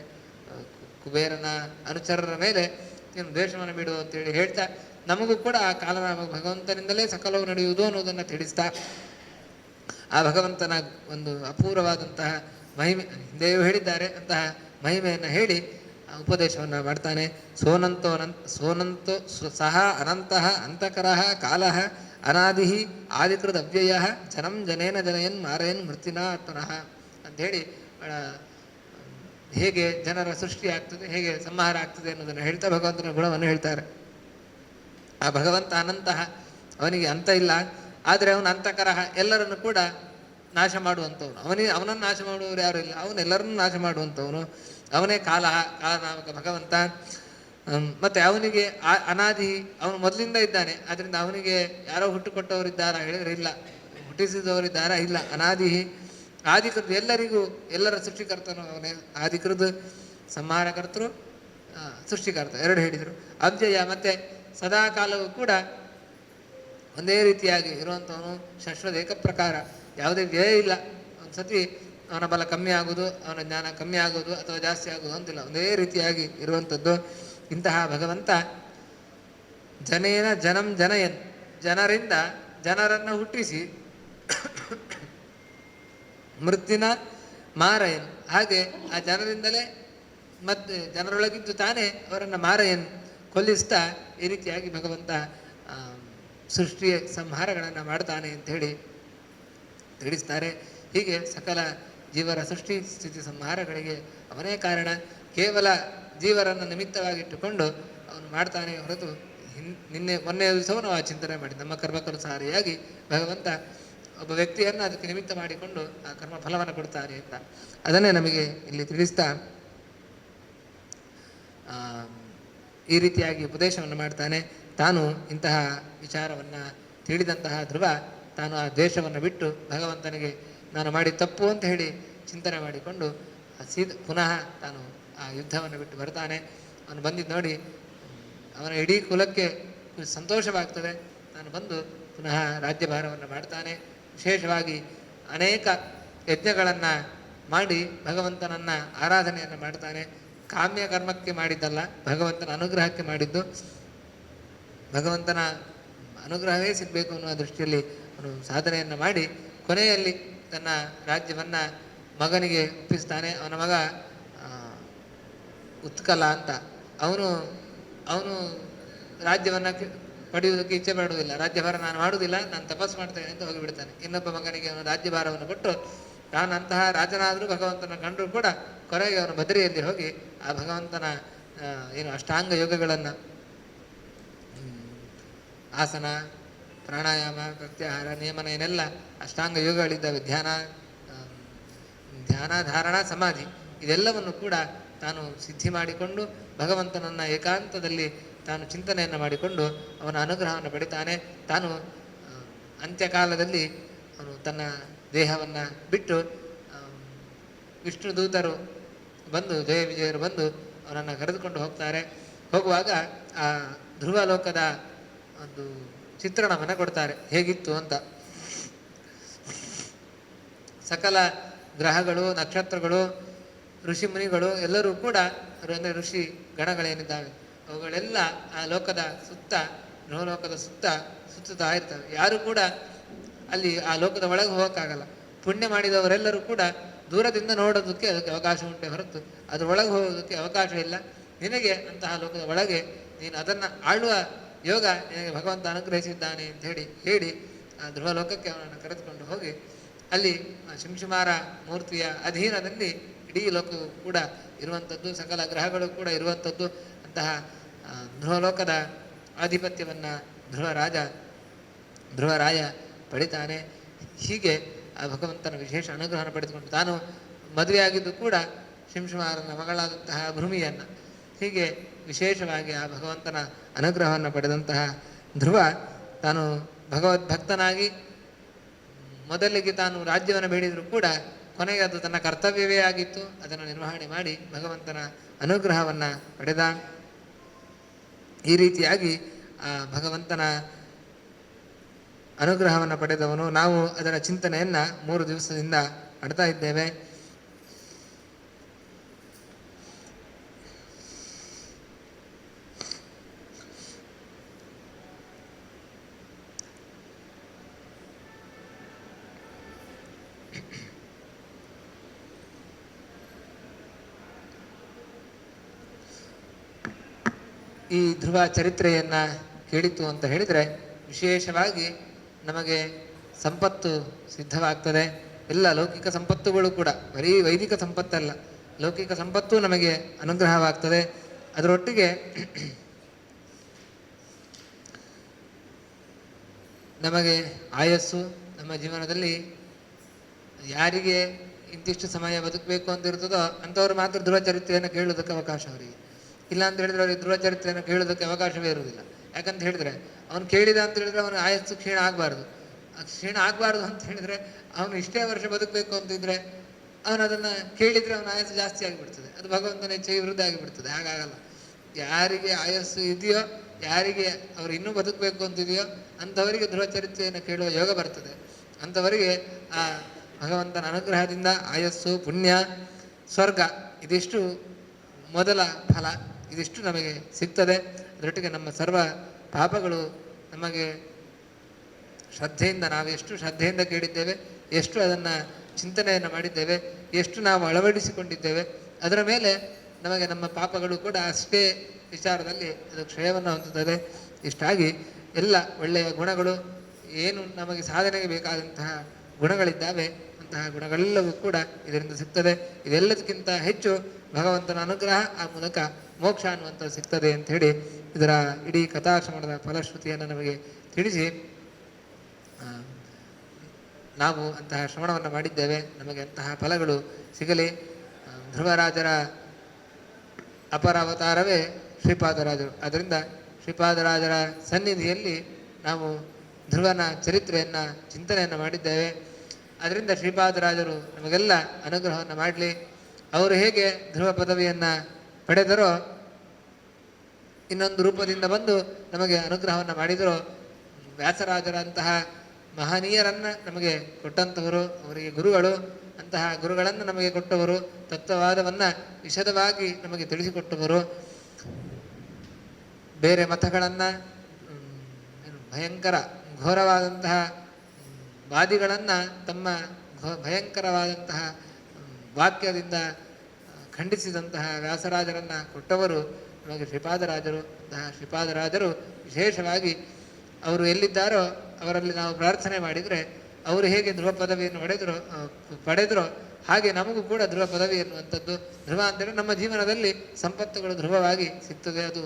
ಕುಬೇರನ ಅನುಚರರ ಮೇಲೆ ನೀನು ದ್ವೇಷವನ್ನು ಬಿಡು ಅಂತೇಳಿ ಹೇಳ್ತಾ, ನಮಗೂ ಕೂಡ ಆ ಕಾಲನಾಮಕ ಭಗವಂತನಿಂದಲೇ ಸಕಲವು ನಡೆಯುವುದು ಅನ್ನೋದನ್ನು ತಿಳಿಸ್ತಾ, ಆ ಭಗವಂತನ ಒಂದು ಅಪೂರ್ವವಾದಂತಹ ಮಹಿಮೆ, ಹಿಂದೆಯೂ ಹೇಳಿದ್ದಾರೆ, ಅಂತಹ ಮಹಿಮೆಯನ್ನು ಹೇಳಿ ಉಪದೇಶವನ್ನು ಮಾಡ್ತಾನೆ. ಸೋನಂತೋ ಸಹ ಅನಂತಃ ಅಂತಕರಃ ಕಾಲಃ ಅನಾದಿ ಆದಿಕೃತ ಅವ್ಯಯ ಜನಂ ಜನೇನ ಜನಯನ್ ಮಾರಯನ್ ಮೃತ್ಯುನಾ ಆತ್ಮನಃ ಅಂಥೇಳಿ ಹೇಗೆ ಜನರ ಸೃಷ್ಟಿ ಆಗ್ತದೆ, ಹೇಗೆ ಸಂಹಾರ ಆಗ್ತದೆ ಅನ್ನೋದನ್ನು ಹೇಳ್ತಾ ಭಗವಂತನ ಗುಣವನ್ನು ಹೇಳ್ತಾರೆ. ಆ ಭಗವಂತ ಅನಂತಹ, ಅವನಿಗೆ ಅಂತ ಇಲ್ಲ. ಆದರೆ ಅವನು ಅಂತಕರಃ, ಎಲ್ಲರನ್ನು ಕೂಡ ನಾಶ ಮಾಡುವಂಥವನು. ಅವನನ್ನು ನಾಶ ಮಾಡುವವರು ಯಾರು ಇಲ್ಲ, ಅವನೆಲ್ಲರನ್ನು ನಾಶ ಮಾಡುವಂಥವನು. ಅವನೇ ಕಾಲನಾಮಕ ಭಗವಂತ. ಮತ್ತು ಅವನಿಗೆ ಅನಾದಿ, ಅವನು ಮೊದಲಿಂದ ಇದ್ದಾನೆ. ಅದರಿಂದ ಅವನಿಗೆ ಯಾರೋ ಹುಟ್ಟುಕೊಟ್ಟವರಿದ್ದಾರಾ ಹೇಳಿದರೆ ಇಲ್ಲ, ಹುಟ್ಟಿಸಿದವರಿದ್ದಾರಾ ಇಲ್ಲ. ಅನಾದಿ ಆದಿಕೃತ, ಎಲ್ಲರಿಗೂ ಎಲ್ಲರ ಸೃಷ್ಟಿಕರ್ತನು ಅವನೇ. ಆದಿಕೃತ ಸಂಹಾರಕರ್ತರು, ಸೃಷ್ಟಿಕರ್ತ ಎರಡು ಹೇಳಿದರು. ಅವ್ಯಯ, ಮತ್ತು ಸದಾ ಕಾಲವೂ ಕೂಡ ಒಂದೇ ರೀತಿಯಾಗಿ ಇರುವಂಥವನು. ಶಾಶ್ವತ ಏಕ ಪ್ರಕಾರ, ಯಾವುದೇ ವ್ಯಯ ಇಲ್ಲ. ಒಂದು ಸತಿ ಅವನ ಬಲ ಕಮ್ಮಿ ಆಗೋದು, ಅವನ ಜ್ಞಾನ ಕಮ್ಮಿ ಆಗೋದು ಅಥವಾ ಜಾಸ್ತಿ ಆಗೋದು ಅಂತಿಲ್ಲ, ಒಂದೇ ರೀತಿಯಾಗಿ ಇರುವಂಥದ್ದು. ಇಂತಹ ಭಗವಂತ ಜನೇನ ಜನಂ ಜನಯನ್, ಜನರಿಂದ ಜನರನ್ನು ಹುಟ್ಟಿಸಿ ಮೃತ್ಯುನ ಮಾರಯನ್, ಹಾಗೆ ಆ ಜನರಿಂದಲೇ ಮತ್ತೆ ಜನರೊಳಗಿದ್ದು ತಾನೇ ಅವರನ್ನು ಮಾರಯನ್, ಕೊಲ್ಲಿಸ್ತಾ ಈ ರೀತಿಯಾಗಿ ಭಗವಂತ ಸೃಷ್ಟಿಯ ಸಂಹಾರಗಳನ್ನು ಮಾಡ್ತಾನೆ ಅಂಥೇಳಿ ತಿಳಿಸ್ತಾರೆ. ಹೀಗೆ ಸಕಲ ಜೀವರ ಸೃಷ್ಟಿ ಸ್ಥಿತಿ ಸಂಹಾರಗಳಿಗೆ ಅವನೇ ಕಾರಣ. ಕೇವಲ ಜೀವರನ್ನು ನಿಮಿತ್ತವಾಗಿಟ್ಟುಕೊಂಡು ಅವನು ಮಾಡ್ತಾನೆ ಹೊರತು ಮೊನ್ನೆ ದಿವಸವೂ ನಾವು ಆ ಚಿಂತನೆ ಮಾಡಿ, ನಮ್ಮ ಕರ್ಮಕ್ಕನುಸಾರಿಯಾಗಿ ಭಗವಂತ ಒಬ್ಬ ವ್ಯಕ್ತಿಯನ್ನು ಅದಕ್ಕೆ ನಿಮಿತ್ತ ಮಾಡಿಕೊಂಡು ಆ ಕರ್ಮ ಫಲವನ್ನು ಕೊಡ್ತಾನೆ ಅಂತ ಅದನ್ನೇ ನಮಗೆ ಇಲ್ಲಿ ತಿಳಿಸ್ತಾ ಈ ರೀತಿಯಾಗಿ ಉಪದೇಶವನ್ನು ಮಾಡ್ತಾನೆ. ತಾನು ಇಂತಹ ವಿಚಾರವನ್ನು ತಿಳಿದಂತಹ ಧ್ರುವ ತಾನು ಆ ದ್ವೇಷವನ್ನು ಬಿಟ್ಟು ಭಗವಂತನಿಗೆ ನಾನು ಮಾಡಿ ತಪ್ಪು ಅಂತ ಹೇಳಿ ಚಿಂತನೆ ಮಾಡಿಕೊಂಡು ಪುನಃ ತಾನು ಆ ಯುದ್ಧವನ್ನು ಬಿಟ್ಟು ಬರ್ತಾನೆ. ಅವನು ಬಂದಿದ್ದು ನೋಡಿ ಅವನ ಇಡೀ ಕುಲಕ್ಕೆ ಸಂತೋಷವಾಗ್ತದೆ. ತಾನು ಬಂದು ಪುನಃ ರಾಜ್ಯಭಾರವನ್ನು ಮಾಡ್ತಾನೆ. ವಿಶೇಷವಾಗಿ ಅನೇಕ ಯಜ್ಞಗಳನ್ನು ಮಾಡಿ ಭಗವಂತನನ್ನು ಆರಾಧನೆಯನ್ನು ಮಾಡ್ತಾನೆ. ಕಾಮ್ಯ ಕರ್ಮಕ್ಕೆ ಮಾಡಿದ್ದಲ್ಲ, ಭಗವಂತನ ಅನುಗ್ರಹಕ್ಕೆ ಮಾಡಿದ್ದು. ಭಗವಂತನ ಅನುಗ್ರಹವೇ ಸಿಗಬೇಕು ಅನ್ನುವ ದೃಷ್ಟಿಯಲ್ಲಿ ಅವನು ಸಾಧನೆಯನ್ನು ಮಾಡಿ ಕೊನೆಯಲ್ಲಿ ತನ್ನ ರಾಜ್ಯವನ್ನು ಮಗನಿಗೆ ಒಪ್ಪಿಸ್ತಾನೆ. ಅವನ ಮಗ ಉತ್ಕಲ ಅಂತ. ಅವನು ರಾಜ್ಯವನ್ನು ಪಡೆಯುವುದಕ್ಕೆ ಇಚ್ಛೆ ಪಡುವುದಿಲ್ಲ. ರಾಜ್ಯಭಾರ ನಾನು ಮಾಡುವುದಿಲ್ಲ, ನಾನು ತಪಸ್ಸು ಮಾಡ್ತೇನೆ ಅಂತ ಹೋಗಿಬಿಡ್ತಾನೆ. ಇನ್ನೊಬ್ಬ ಮಗನಿಗೆ ಅವನು ರಾಜ್ಯಭಾರವನ್ನು ಕೊಟ್ಟು ನಾನು ಅಂತಹ ರಾಜನಾದರೂ ಭಗವಂತನ ಕಂಡರೂ ಕೂಡ ಕೊನೆಗೆ ಅವನು ಬದರಿಯಲ್ಲಿ ಹೋಗಿ ಆ ಭಗವಂತನ ಏನು ಅಷ್ಟಾಂಗ ಯೋಗಗಳನ್ನು, ಆಸನ, ಪ್ರಾಣಾಯಾಮ, ಪ್ರತ್ಯಾಹಾರ, ನಿಯಮನ, ಏನೆಲ್ಲ ಅಷ್ಟಾಂಗ ಯೋಗಗಳಿದ್ದಾವೆ, ಧ್ಯಾನ, ಧಾರಣ, ಸಮಾಧಿ, ಇದೆಲ್ಲವನ್ನು ಕೂಡ ತಾನು ಸಿದ್ಧಿ ಮಾಡಿಕೊಂಡು ಭಗವಂತನನ್ನು ಏಕಾಂತದಲ್ಲಿ ತಾನು ಚಿಂತನೆಯನ್ನು ಮಾಡಿಕೊಂಡು ಅವನ ಅನುಗ್ರಹವನ್ನು ಪಡಿತಾನೆ. ತಾನು ಅಂತ್ಯಕಾಲದಲ್ಲಿ ಅವನು ತನ್ನ ದೇಹವನ್ನು ಬಿಟ್ಟು ವಿಷ್ಣು ದೂತರು ಬಂದು, ಜಯ ವಿಜಯರು ಬಂದು ಅವನನ್ನು ಕರೆದುಕೊಂಡು ಹೋಗ್ತಾರೆ. ಹೋಗುವಾಗ ಆ ಧ್ರುವಲೋಕದ ಒಂದು ಚಿತ್ರಣವನ್ನು ಕೊಡ್ತಾರೆ, ಹೇಗಿತ್ತು ಅಂತ. ಸಕಲ ಗ್ರಹಗಳು, ನಕ್ಷತ್ರಗಳು, ಋಷಿ ಮುನಿಗಳು ಎಲ್ಲರೂ ಕೂಡ, ಅಂದರೆ ಋಷಿ ಗಣಗಳೇನಿದ್ದಾವೆ ಅವುಗಳೆಲ್ಲ ಆ ಲೋಕದ ಸುತ್ತ, ಧ್ರುವಲೋಕದ ಸುತ್ತ ಸುತ್ತುತ್ತಾ ಇರ್ತವೆ. ಯಾರು ಕೂಡ ಅಲ್ಲಿ ಆ ಲೋಕದ ಒಳಗೆ ಹೋಗೋಕ್ಕಾಗಲ್ಲ. ಪುಣ್ಯ ಮಾಡಿದವರೆಲ್ಲರೂ ಕೂಡ ದೂರದಿಂದ ನೋಡೋದಕ್ಕೆ ಅದಕ್ಕೆ ಅವಕಾಶ ಉಂಟೆ ಹೊರತು ಅದರೊಳಗೆ ಹೋಗೋದಕ್ಕೆ ಅವಕಾಶ ಇಲ್ಲ. ನಿನಗೆ ಅಂತಹ ಲೋಕದ ಒಳಗೆ ನೀನು ಅದನ್ನು ಆಳುವ ಯೋಗ ನಿನಗೆ ಭಗವಂತ ಅನುಗ್ರಹಿಸಿದ್ದಾನೆ ಅಂತ ಹೇಳಿ ಆ ಧ್ರುವಲೋಕಕ್ಕೆ ಅವನನ್ನು ಕರೆದುಕೊಂಡು ಹೋಗಿ ಅಲ್ಲಿ ಶಿಂಶುಮಾರ ಮೂರ್ತಿಯ ಅಧೀನದಲ್ಲಿ ಇಡೀ ಲೋಕವು ಕೂಡ ಇರುವಂಥದ್ದು, ಸಕಲ ಗ್ರಹಗಳು ಕೂಡ ಇರುವಂಥದ್ದು. ಅಂತಹ ಧ್ರುವಲೋಕದ ಆಧಿಪತ್ಯವನ್ನು ಧ್ರುವರಾಯ ಪಡಿತಾನೆ. ಹೀಗೆ ಆ ಭಗವಂತನ ವಿಶೇಷ ಅನುಗ್ರಹವನ್ನು ಪಡೆದುಕೊಂಡು ತಾನು ಮದುವೆಯಾಗಿದ್ದು ಕೂಡ ಶಿಂಶುಮಾರನ ಮಗಳಾದಂತಹ ಭೂಮಿಯನ್ನು. ಹೀಗೆ ವಿಶೇಷವಾಗಿ ಆ ಭಗವಂತನ ಅನುಗ್ರಹವನ್ನು ಪಡೆದಂತಹ ಧ್ರುವ ತಾನು ಭಗವದ್ಭಕ್ತನಾಗಿ ಮೊದಲಿಗೆ ತಾನು ರಾಜ್ಯವನ್ನು ಬೇಡಿದರೂ ಕೂಡ ಕೊನೆಗೆ ಅದು ತನ್ನ ಕರ್ತವ್ಯವೇ ಆಗಿತ್ತು. ಅದನ್ನು ನಿರ್ವಹಣೆ ಮಾಡಿ ಭಗವಂತನ ಅನುಗ್ರಹವನ್ನು ಪಡೆದ. ಈ ರೀತಿಯಾಗಿ ಆ ಭಗವಂತನ ಅನುಗ್ರಹವನ್ನು ಪಡೆದವನು. ನಾವು ಅದರ ಚಿಂತನೆಯನ್ನು 3 ದಿವಸದಿಂದ ಮಾಡ್ತಾ ಇದ್ದೇವೆ. ಈ ಧ್ರುವ ಚರಿತ್ರೆಯನ್ನು ಕೇಳಿತು ಅಂತ ಹೇಳಿದರೆ ವಿಶೇಷವಾಗಿ ನಮಗೆ ಸಂಪತ್ತು ಸಿದ್ಧವಾಗ್ತದೆ. ಎಲ್ಲ ಲೌಕಿಕ ಸಂಪತ್ತುಗಳು ಕೂಡ, ಬರೀ ವೈದಿಕ ಸಂಪತ್ತಲ್ಲ, ಲೌಕಿಕ ಸಂಪತ್ತು ನಮಗೆ ಅನುಗ್ರಹವಾಗ್ತದೆ. ಅದರೊಟ್ಟಿಗೆ ನಮಗೆ ಆಯಸ್ಸು, ನಮ್ಮ ಜೀವನದಲ್ಲಿ ಯಾರಿಗೆ ಇಂತಿಷ್ಟು ಸಮಯ ಬದುಕಬೇಕು ಅಂತಿರ್ತದೋ ಅಂಥವ್ರು ಮಾತ್ರ ಧ್ರುವ ಚರಿತ್ರೆಯನ್ನು ಕೇಳೋದಕ್ಕೆ ಅವಕಾಶ ಅವರಿಗೆ. ಇಲ್ಲ ಅಂತ ಹೇಳಿದ್ರೆ ಅವ್ರಿಗೆ ಧ್ರುವ ಚರಿತ್ರೆಯನ್ನು ಕೇಳೋದಕ್ಕೆ ಅವಕಾಶವೇ ಇರುವುದಿಲ್ಲ. ಯಾಕಂತ ಹೇಳಿದರೆ ಅವನು ಕೇಳಿದ ಅಂತ ಹೇಳಿದ್ರೆ ಅವನ ಆಯಸ್ಸು ಕ್ಷೀಣ ಆಗಬಾರ್ದು. ಕ್ಷೀಣ ಆಗಬಾರ್ದು ಅಂತ ಹೇಳಿದರೆ ಅವನು ಇಷ್ಟೇ ವರ್ಷ ಬದುಕಬೇಕು ಅಂತಿದ್ರೆ ಅವನು ಅದನ್ನು ಕೇಳಿದರೆ ಅವನ ಆಯಸ್ಸು ಜಾಸ್ತಿ ಆಗಿಬಿಡ್ತದೆ. ಅದು ಭಗವಂತನ ಇಚ್ಛೆ ವಿರುದ್ಧ ಆಗಿಬಿಡ್ತದೆ. ಹಾಗಾಗಲ್ಲ. ಯಾರಿಗೆ ಆಯಸ್ಸು ಇದೆಯೋ, ಯಾರಿಗೆ ಅವರು ಇನ್ನೂ ಬದುಕಬೇಕು ಅಂತಿದೆಯೋ ಅಂಥವರಿಗೆ ಧ್ರುವ ಚರಿತ್ರೆಯನ್ನು ಕೇಳುವ ಯೋಗ ಬರ್ತದೆ. ಅಂಥವರಿಗೆ ಆ ಭಗವಂತನ ಅನುಗ್ರಹದಿಂದ ಆಯಸ್ಸು, ಪುಣ್ಯ, ಸ್ವರ್ಗ ಇದಿಷ್ಟು ಮೊದಲ ಫಲ, ಇದಿಷ್ಟು ನಮಗೆ ಸಿಗ್ತದೆ. ಅದರೊಟ್ಟಿಗೆ ನಮ್ಮ ಸರ್ವ ಪಾಪಗಳು ನಮಗೆ ಶ್ರದ್ಧೆಯಿಂದ, ನಾವು ಎಷ್ಟು ಶ್ರದ್ಧೆಯಿಂದ ಕೇಳಿದ್ದೇವೆ, ಎಷ್ಟು ಅದನ್ನು ಚಿಂತನೆಯನ್ನು ಮಾಡಿದ್ದೇವೆ, ಎಷ್ಟು ನಾವು ಅಳವಡಿಸಿಕೊಂಡಿದ್ದೇವೆ, ಅದರ ಮೇಲೆ ನಮಗೆ ನಮ್ಮ ಪಾಪಗಳು ಕೂಡ ಅಷ್ಟೇ ವಿಚಾರದಲ್ಲಿ ಅದು ಕ್ಷಯವನ್ನು ಹೊಂದುತ್ತದೆ. ಇಷ್ಟಾಗಿ ಎಲ್ಲ ಒಳ್ಳೆಯ ಗುಣಗಳು, ಏನು ನಮಗೆ ಸಾಧನೆಗೆ ಬೇಕಾದಂತಹ ಗುಣಗಳಿದ್ದಾವೆ ಅಂತಹ ಗುಣಗಳೆಲ್ಲವೂ ಕೂಡ ಇದರಿಂದ ಸಿಗ್ತದೆ. ಇದೆಲ್ಲದಕ್ಕಿಂತ ಹೆಚ್ಚು ಭಗವಂತನ ಅನುಗ್ರಹ, ಆ ಮೂಲಕ ಮೋಕ್ಷ ಅನ್ನುವಂಥದ್ದು ಸಿಗ್ತದೆ ಅಂಥೇಳಿ ಇದರ ಇಡೀ ಕಥಾಶ್ರಮಣದ ಫಲಶ್ರುತಿಯನ್ನು ನಮಗೆ ತಿಳಿಸಿ ನಾವು ಅಂತಹ ಶ್ರವಣವನ್ನು ಮಾಡಿದ್ದೇವೆ. ನಮಗೆ ಅಂತಹ ಫಲಗಳು ಸಿಗಲಿ. ಧ್ರುವರಾಜರ ಅಪರ ಅವತಾರವೇ ಶ್ರೀಪಾದರಾಜರು. ಆದ್ದರಿಂದ ಶ್ರೀಪಾದರಾಜರ ಸನ್ನಿಧಿಯಲ್ಲಿ ನಾವು ಧ್ರುವನ ಚರಿತ್ರೆಯನ್ನು ಚಿಂತನೆಯನ್ನು ಮಾಡಿದ್ದೇವೆ. ಅದರಿಂದ ಶ್ರೀಪಾದರಾಜರು ನಮಗೆಲ್ಲ ಅನುಗ್ರಹವನ್ನು ಮಾಡಲಿ. ಅವರು ಹೇಗೆ ಧ್ರುವ ಪದವಿಯನ್ನು ಪಡೆದರೋ, ಇನ್ನೊಂದು ರೂಪದಿಂದ ಬಂದು ನಮಗೆ ಅನುಗ್ರಹವನ್ನು ಮಾಡಿದರೋ, ವ್ಯಾಸರಾಜರಂತಹ ಮಹನೀಯರನ್ನು ನಮಗೆ ಕೊಟ್ಟಂಥವರು, ಅವರಿಗೆ ಗುರುಗಳು, ಅಂತಹ ಗುರುಗಳನ್ನು ನಮಗೆ ಕೊಟ್ಟವರು, ತತ್ವವಾದವನ್ನು ವಿಶದವಾಗಿ ನಮಗೆ ತಿಳಿಸಿಕೊಟ್ಟವರು, ಬೇರೆ ಮತಗಳನ್ನು ಭಯಂಕರ ಘೋರವಾದಂತಹ ವಾದಿಗಳನ್ನು ತಮ್ಮ ಭಯಂಕರವಾದಂತಹ ವಾಕ್ಯದಿಂದ ಖಂಡಿಸಿದಂತಹ ವ್ಯಾಸರಾಜರನ್ನು ಕೊಟ್ಟವರು ನಮಗೆ ಶ್ರೀಪಾದರಾಜರು. ಅಂತಹ ಶ್ರೀಪಾದರಾಜರು ವಿಶೇಷವಾಗಿ ಅವರು ಎಲ್ಲಿದ್ದಾರೋ ಅವರಲ್ಲಿ ನಾವು ಪ್ರಾರ್ಥನೆ ಮಾಡಿದರೆ ಅವರು ಹೇಗೆ ಧ್ರುವ ಪದವಿಯನ್ನು ಪಡೆದರೋ ಹಾಗೆ ನಮಗೂ ಕೂಡ ಧ್ರುವ ಪದವಿ ಎನ್ನುವಂಥದ್ದು, ಧ್ರುವ ಅಂದರೆ ನಮ್ಮ ಜೀವನದಲ್ಲಿ ಸಂಪತ್ತುಗಳು ಧ್ರುವವಾಗಿ ಸಿಗ್ತದೆ, ಅದು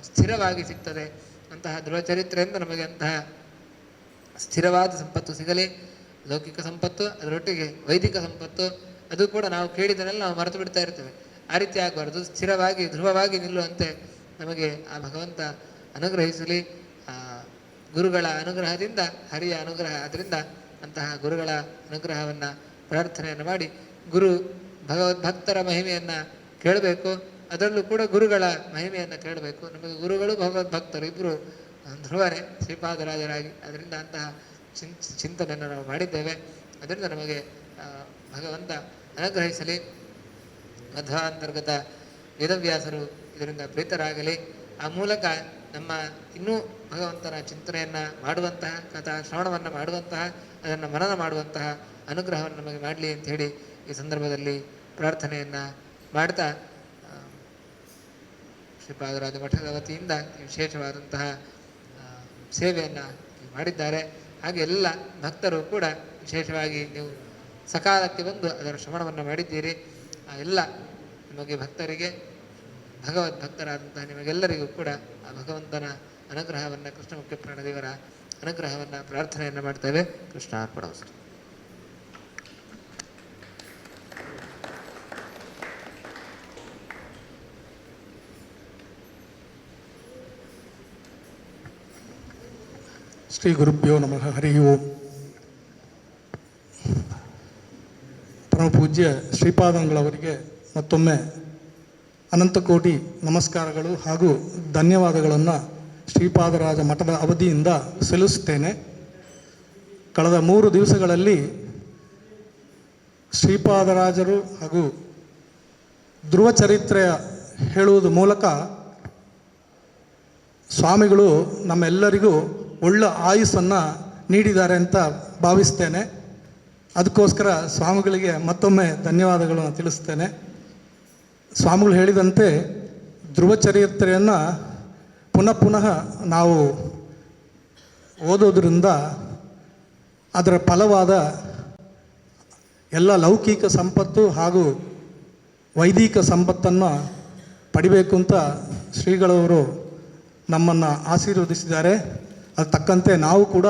ಸ್ಥಿರವಾಗಿ ಸಿಗ್ತದೆ. ಅಂತಹ ಧ್ರುವ ಚರಿತ್ರೆಯಿಂದ ನಮಗೆ ಅಂತಹ ಸ್ಥಿರವಾದ ಸಂಪತ್ತು ಸಿಗಲಿ. ಲೌಕಿಕ ಸಂಪತ್ತು, ಅದರೊಟ್ಟಿಗೆ ವೈದಿಕ ಸಂಪತ್ತು, ಅದು ಕೂಡ ನಾವು ಕೇಳಿದನೆಲ್ಲ ನಾವು ಮರೆತು ಬಿಡ್ತಾ ಇರ್ತೇವೆ. ಆ ರೀತಿ ಆಗಬಾರ್ದು. ಸ್ಥಿರವಾಗಿ ಧ್ರುವವಾಗಿ ನಿಲ್ಲುವಂತೆ ನಮಗೆ ಆ ಭಗವಂತ ಅನುಗ್ರಹಿಸಲಿ. ಗುರುಗಳ ಅನುಗ್ರಹದಿಂದ ಹರಿಯ ಅನುಗ್ರಹ, ಅದರಿಂದ ಅಂತಹ ಗುರುಗಳ ಅನುಗ್ರಹವನ್ನು ಪ್ರಾರ್ಥನೆಯನ್ನು ಮಾಡಿ ಗುರು ಭಗವದ್ಭಕ್ತರ ಮಹಿಮೆಯನ್ನು ಕೇಳಬೇಕು. ಅದರಲ್ಲೂ ಕೂಡ ಗುರುಗಳ ಮಹಿಮೆಯನ್ನು ಕೇಳಬೇಕು. ನಮಗೆ ಗುರುಗಳು ಭಗವದ್ಭಕ್ತರು ಇಬ್ಬರು ಧ್ರುವರೇ ಶ್ರೀಪಾದರಾಜರಾಗಿ. ಅದರಿಂದ ಅಂತಹ ಚಿಂತನೆಯನ್ನು ನಾವು ಮಾಡಿದ್ದೇವೆ. ಅದರಿಂದ ನಮಗೆ ಭಗವಂತ ಅನುಗ್ರಹಿಸಲಿ. ಮಧ್ವಾಂತರ್ಗತ ವೇದವ್ಯಾಸರು ಇದರಿಂದ ಪ್ರೀತರಾಗಲಿ. ಆ ಮೂಲಕ ನಮ್ಮ ಇನ್ನೂ ಭಗವಂತನ ಚಿಂತನೆಯನ್ನು ಮಾಡುವಂತಹ, ಕಥಾ ಶ್ರವಣವನ್ನು ಮಾಡುವಂತಹ, ಅದನ್ನು ಮನನ ಮಾಡುವಂತಹ ಅನುಗ್ರಹವನ್ನು ನಮಗೆ ಮಾಡಲಿ ಅಂಥೇಳಿ ಈ ಸಂದರ್ಭದಲ್ಲಿ ಪ್ರಾರ್ಥನೆಯನ್ನು ಮಾಡ್ತಾ, ಶ್ರೀಪಾದರಾಜ ಮಠದ ವತಿಯಿಂದ ವಿಶೇಷವಾದಂತಹ ಸೇವೆಯನ್ನು ಮಾಡಿದ್ದಾರೆ. ಹಾಗೆ ಎಲ್ಲ ಭಕ್ತರು ಕೂಡ ವಿಶೇಷವಾಗಿ ನೀವು ಸಕಾಲಕ್ಕೆ ಬಂದು ಅದರ ಶ್ರವಣವನ್ನು ಮಾಡಿದ್ದೀರಿ. ಆ ಎಲ್ಲ ನಿಮಗೆ ಭಕ್ತರಿಗೆ, ಭಗವದ್ಭಕ್ತರಾದಂತಹ ನಿಮಗೆಲ್ಲರಿಗೂ ಕೂಡ ಆ ಭಗವಂತನ ಅನುಗ್ರಹವನ್ನು, ಕೃಷ್ಣ ಮುಖ್ಯ ಪ್ರಾಣದೇವರ ಅನುಗ್ರಹವನ್ನು ಪ್ರಾರ್ಥನೆಯನ್ನು ಮಾಡ್ತೇವೆ. ಕೃಷ್ಣ ಅರ್ಪಣಮಸ್ತು. ಶ್ರೀ ಗುರುಭ್ಯೋ ನಮಃ. ಹರಿ ಓಂ. ಪರಮಪೂಜ್ಯ ಶ್ರೀಪಾದಂಗಳವರಿಗೆ ಮತ್ತೊಮ್ಮೆ ಅನಂತಕೋಟಿ ನಮಸ್ಕಾರಗಳು ಹಾಗೂ ಧನ್ಯವಾದಗಳನ್ನು ಶ್ರೀಪಾದರಾಜ ಮಠದ ಅವಧಿಯಿಂದ ಸಲ್ಲಿಸುತ್ತೇನೆ. ಕಳೆದ 3 ದಿವಸಗಳಲ್ಲಿ ಶ್ರೀಪಾದರಾಜರು ಹಾಗೂ ಧ್ರುವ ಚರಿತ್ರೆಯ ಹೇಳುವುದ ಮೂಲಕ ಸ್ವಾಮಿಗಳು ನಮ್ಮೆಲ್ಲರಿಗೂ ಒಳ್ಳೆ ಆಯುಸ್ಸನ್ನು ನೀಡಿದ್ದಾರೆ ಅಂತ ಭಾವಿಸ್ತೇನೆ. ಅದಕ್ಕೋಸ್ಕರ ಸ್ವಾಮಿಗಳಿಗೆ ಮತ್ತೊಮ್ಮೆ ಧನ್ಯವಾದಗಳನ್ನು ತಿಳಿಸ್ತೇನೆ. ಸ್ವಾಮಿಗಳು ಹೇಳಿದಂತೆ ಧ್ರುವ ಚರಿತ್ರೆಯನ್ನು ಪುನಃ ನಾವು ಓದೋದ್ರಿಂದ ಅದರ ಫಲವಾದ ಎಲ್ಲ ಲೌಕಿಕ ಸಂಪತ್ತು ಹಾಗೂ ವೈದಿಕ ಸಂಪತ್ತನ್ನು ಪಡಿಬೇಕು ಅಂತ ಶ್ರೀಗಳವರು ನಮ್ಮನ್ನು ಆಶೀರ್ವದಿಸಿದ್ದಾರೆ. ಅದು ತಕ್ಕಂತೆ ನಾವು ಕೂಡ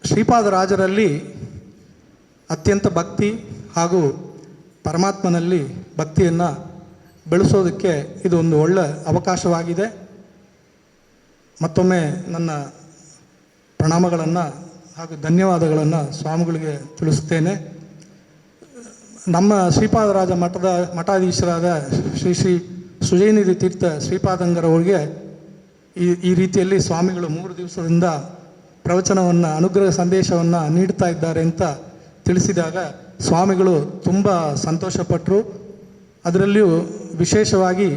ಶ್ರೀಪಾದರಾಜರಲ್ಲಿ ಅತ್ಯಂತ ಭಕ್ತಿ ಹಾಗೂ ಪರಮಾತ್ಮನಲ್ಲಿ ಭಕ್ತಿಯನ್ನು ಬೆಳೆಸೋದಕ್ಕೆ ಇದು ಒಂದು ಒಳ್ಳೆಯ ಅವಕಾಶವಾಗಿದೆ. ಮತ್ತೊಮ್ಮೆ ನನ್ನ ಪ್ರಣಾಮಗಳನ್ನು ಹಾಗೂ ಧನ್ಯವಾದಗಳನ್ನು ಸ್ವಾಮಿಗಳಿಗೆ ತಿಳಿಸುತ್ತೇನೆ. ನಮ್ಮ ಶ್ರೀಪಾದರಾಜ ಮಠಾಧೀಶರಾದ ಶ್ರೀ ಸುಜಯನಿಧಿ ತೀರ್ಥ ಶ್ರೀಪಾದಂಗರವರಿಗೆ ಈ ರೀತಿಯಲ್ಲಿ ಸ್ವಾಮಿಗಳು 3 ದಿವಸದಿಂದ ಪ್ರವಚನವನ್ನು, ಅನುಗ್ರಹ ಸಂದೇಶವನ್ನು ನೀಡ್ತಾ ಇದ್ದಾರೆ ಅಂತ ತಿಳಿಸಿದಾಗ ಸ್ವಾಮಿಗಳು ತುಂಬ ಸಂತೋಷಪಟ್ಟರು. ಅದರಲ್ಲಿಯೂ ವಿಶೇಷವಾಗಿ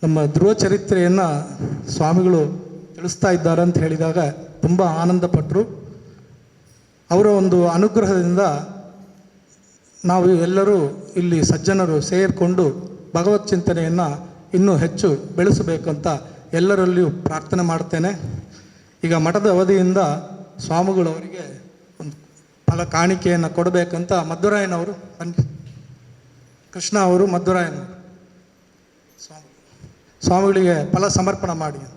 ನಮ್ಮ ಧ್ರುವ ಚರಿತ್ರೆಯನ್ನು ಸ್ವಾಮಿಗಳು ತಿಳಿಸ್ತಾ ಇದ್ದಾರೆ ಅಂತ ಹೇಳಿದಾಗ ತುಂಬ ಆನಂದಪಟ್ಟರು. ಅವರ ಒಂದು ಅನುಗ್ರಹದಿಂದ ನಾವು ಎಲ್ಲರೂ ಇಲ್ಲಿ ಸಜ್ಜನರು ಸೇರಿಕೊಂಡು ಭಗವತ್ ಚಿಂತನೆಯನ್ನು ಇನ್ನೂ ಹೆಚ್ಚು ಬೆಳೆಸಬೇಕಂತ ಎಲ್ಲರಲ್ಲಿಯೂ ಪ್ರಾರ್ಥನೆ ಮಾಡ್ತೇನೆ. ಈಗ ಮಠದ ಅವಧಿಯಿಂದ ಸ್ವಾಮಿಗಳವರಿಗೆ ಒಂದು ಫಲ ಕಾಣಿಕೆಯನ್ನು ಕೊಡಬೇಕಂತ ಮಧ್ವರಾಯನವರು, ಕೃಷ್ಣ ಅವರು ಮಧ್ವರಾಯನವರು ಸ್ವಾಮಿಗಳಿಗೆ ಫಲ ಸಮರ್ಪಣೆ ಮಾಡಿ ಅಂತ.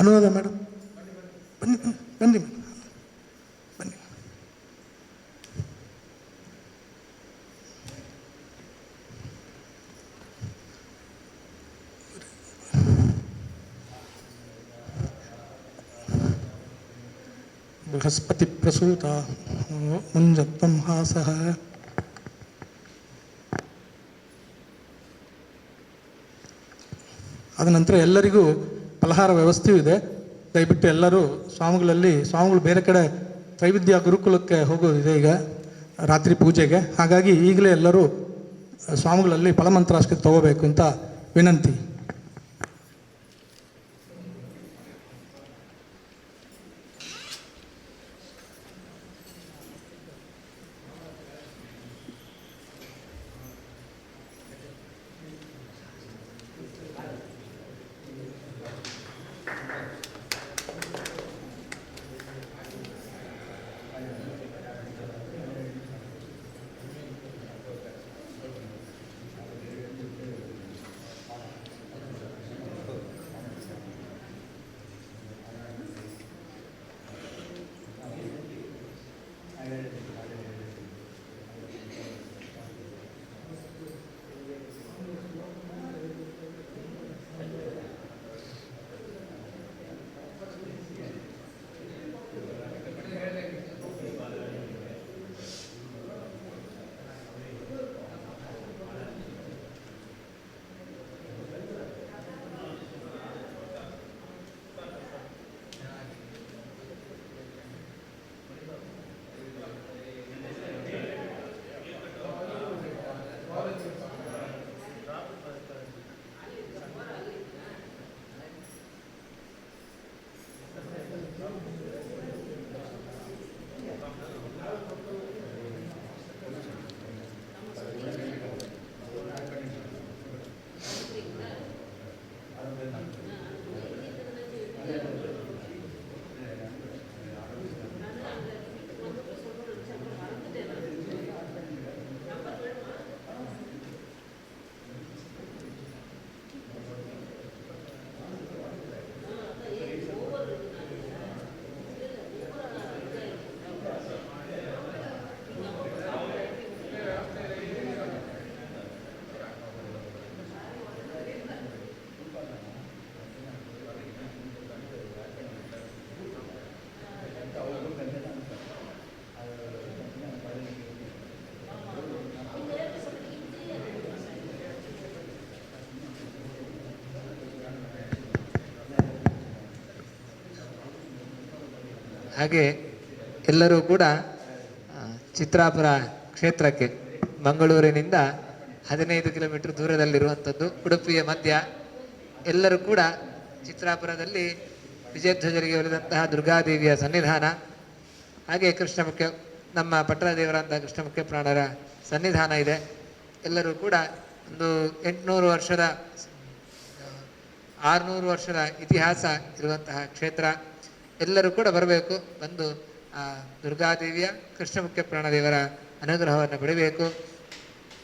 ಅನುವಾದ ಮೇಡಮ್ ಬನ್ನಿ ಬನ್ನಿ ಮೇಡಮ್ ಬನ್ನಿ. ಬೃಹಸ್ಪತಿ ಪ್ರಸೂತ ಮುಂಜತ್ವಂ ಹಾಸಃ. ಅದ ನಂತರ ಎಲ್ಲರಿಗೂ ಫಲಹಾರ ವ್ಯವಸ್ಥೆಯೂ ಇದೆ. ದಯವಿಟ್ಟು ಎಲ್ಲರೂ ಸ್ವಾಮಿಗಳು ಬೇರೆ ಕಡೆ ತ್ರೈವಿದ್ಯ ಗುರುಕುಲಕ್ಕೆ ಹೋಗೋದಿದೆ ಈಗ ರಾತ್ರಿ ಪೂಜೆಗೆ. ಹಾಗಾಗಿ ಈಗಲೇ ಎಲ್ಲರೂ ಸ್ವಾಮಿಗಳಲ್ಲಿ ಫಲಮಂತ್ರಾಸ್ತಿ ತಗೋಬೇಕು ಅಂತ ವಿನಂತಿ. ಹಾಗೆ ಎಲ್ಲರೂ ಕೂಡ ಚಿತ್ರಾಪುರ ಕ್ಷೇತ್ರಕ್ಕೆ ಮಂಗಳೂರಿನಿಂದ 15 ಕಿಲೋಮೀಟರ್ ದೂರದಲ್ಲಿರುವಂಥದ್ದು, ಉಡುಪಿಯ ಮಧ್ಯ. ಎಲ್ಲರೂ ಕೂಡ ಚಿತ್ರಾಪುರದಲ್ಲಿ ವಿಜಯಧ್ವಜರಿಗೆ ಒಲಿದಂತಹ ದುರ್ಗಾದೇವಿಯ ಸನ್ನಿಧಾನ, ಹಾಗೆ ಕೃಷ್ಣ ಮುಖ್ಯ ನಮ್ಮ ಪಟ್ಟಣ ದೇವರಂಥ ಕೃಷ್ಣ ಮುಖ್ಯ ಪ್ರಾಣರ ಸನ್ನಿಧಾನ ಇದೆ. ಎಲ್ಲರೂ ಕೂಡ ಒಂದು 800 ವರ್ಷದ 600 ವರ್ಷದ ಇತಿಹಾಸ ಇರುವಂತಹ ಕ್ಷೇತ್ರ. ಎಲ್ಲರೂ ಕೂಡ ಬರಬೇಕು, ಬಂದು ಆ ದುರ್ಗಾದೇವಿಯ ಕೃಷ್ಣ ಮುಖ್ಯ ಪ್ರಾಣದೇವರ ಅನುಗ್ರಹವನ್ನು ಪಡೆಯಬೇಕು.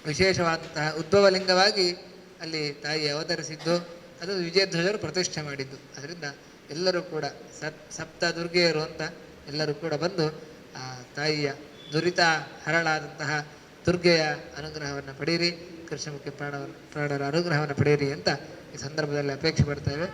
ವಿಶೇಷವಾದಂತಹ ಉದ್ಭವಲಿಂಗವಾಗಿ ಅಲ್ಲಿ ತಾಯಿ ಅವತರಿಸಿದ್ದು, ಅದು ವಿಜಯಧ್ವಜರು ಪ್ರತಿಷ್ಠೆ ಮಾಡಿದ್ದು. ಅದರಿಂದ ಎಲ್ಲರೂ ಕೂಡ ಸಪ್ತ ದುರ್ಗೆಯರು ಅಂತ ಎಲ್ಲರೂ ಕೂಡ ಬಂದು ಆ ತಾಯಿಯ ದುರಿತ ಹರಳಾದಂತಹ ದುರ್ಗೆಯ ಅನುಗ್ರಹವನ್ನು ಪಡೆಯಿರಿ, ಕೃಷ್ಣ ಮುಖ್ಯ ಪ್ರಾಣರ ಅನುಗ್ರಹವನ್ನು ಪಡೆಯಿರಿ ಅಂತ ಈ ಸಂದರ್ಭದಲ್ಲಿ ಅಪೇಕ್ಷೆ ಪಡ್ತೇವೆ.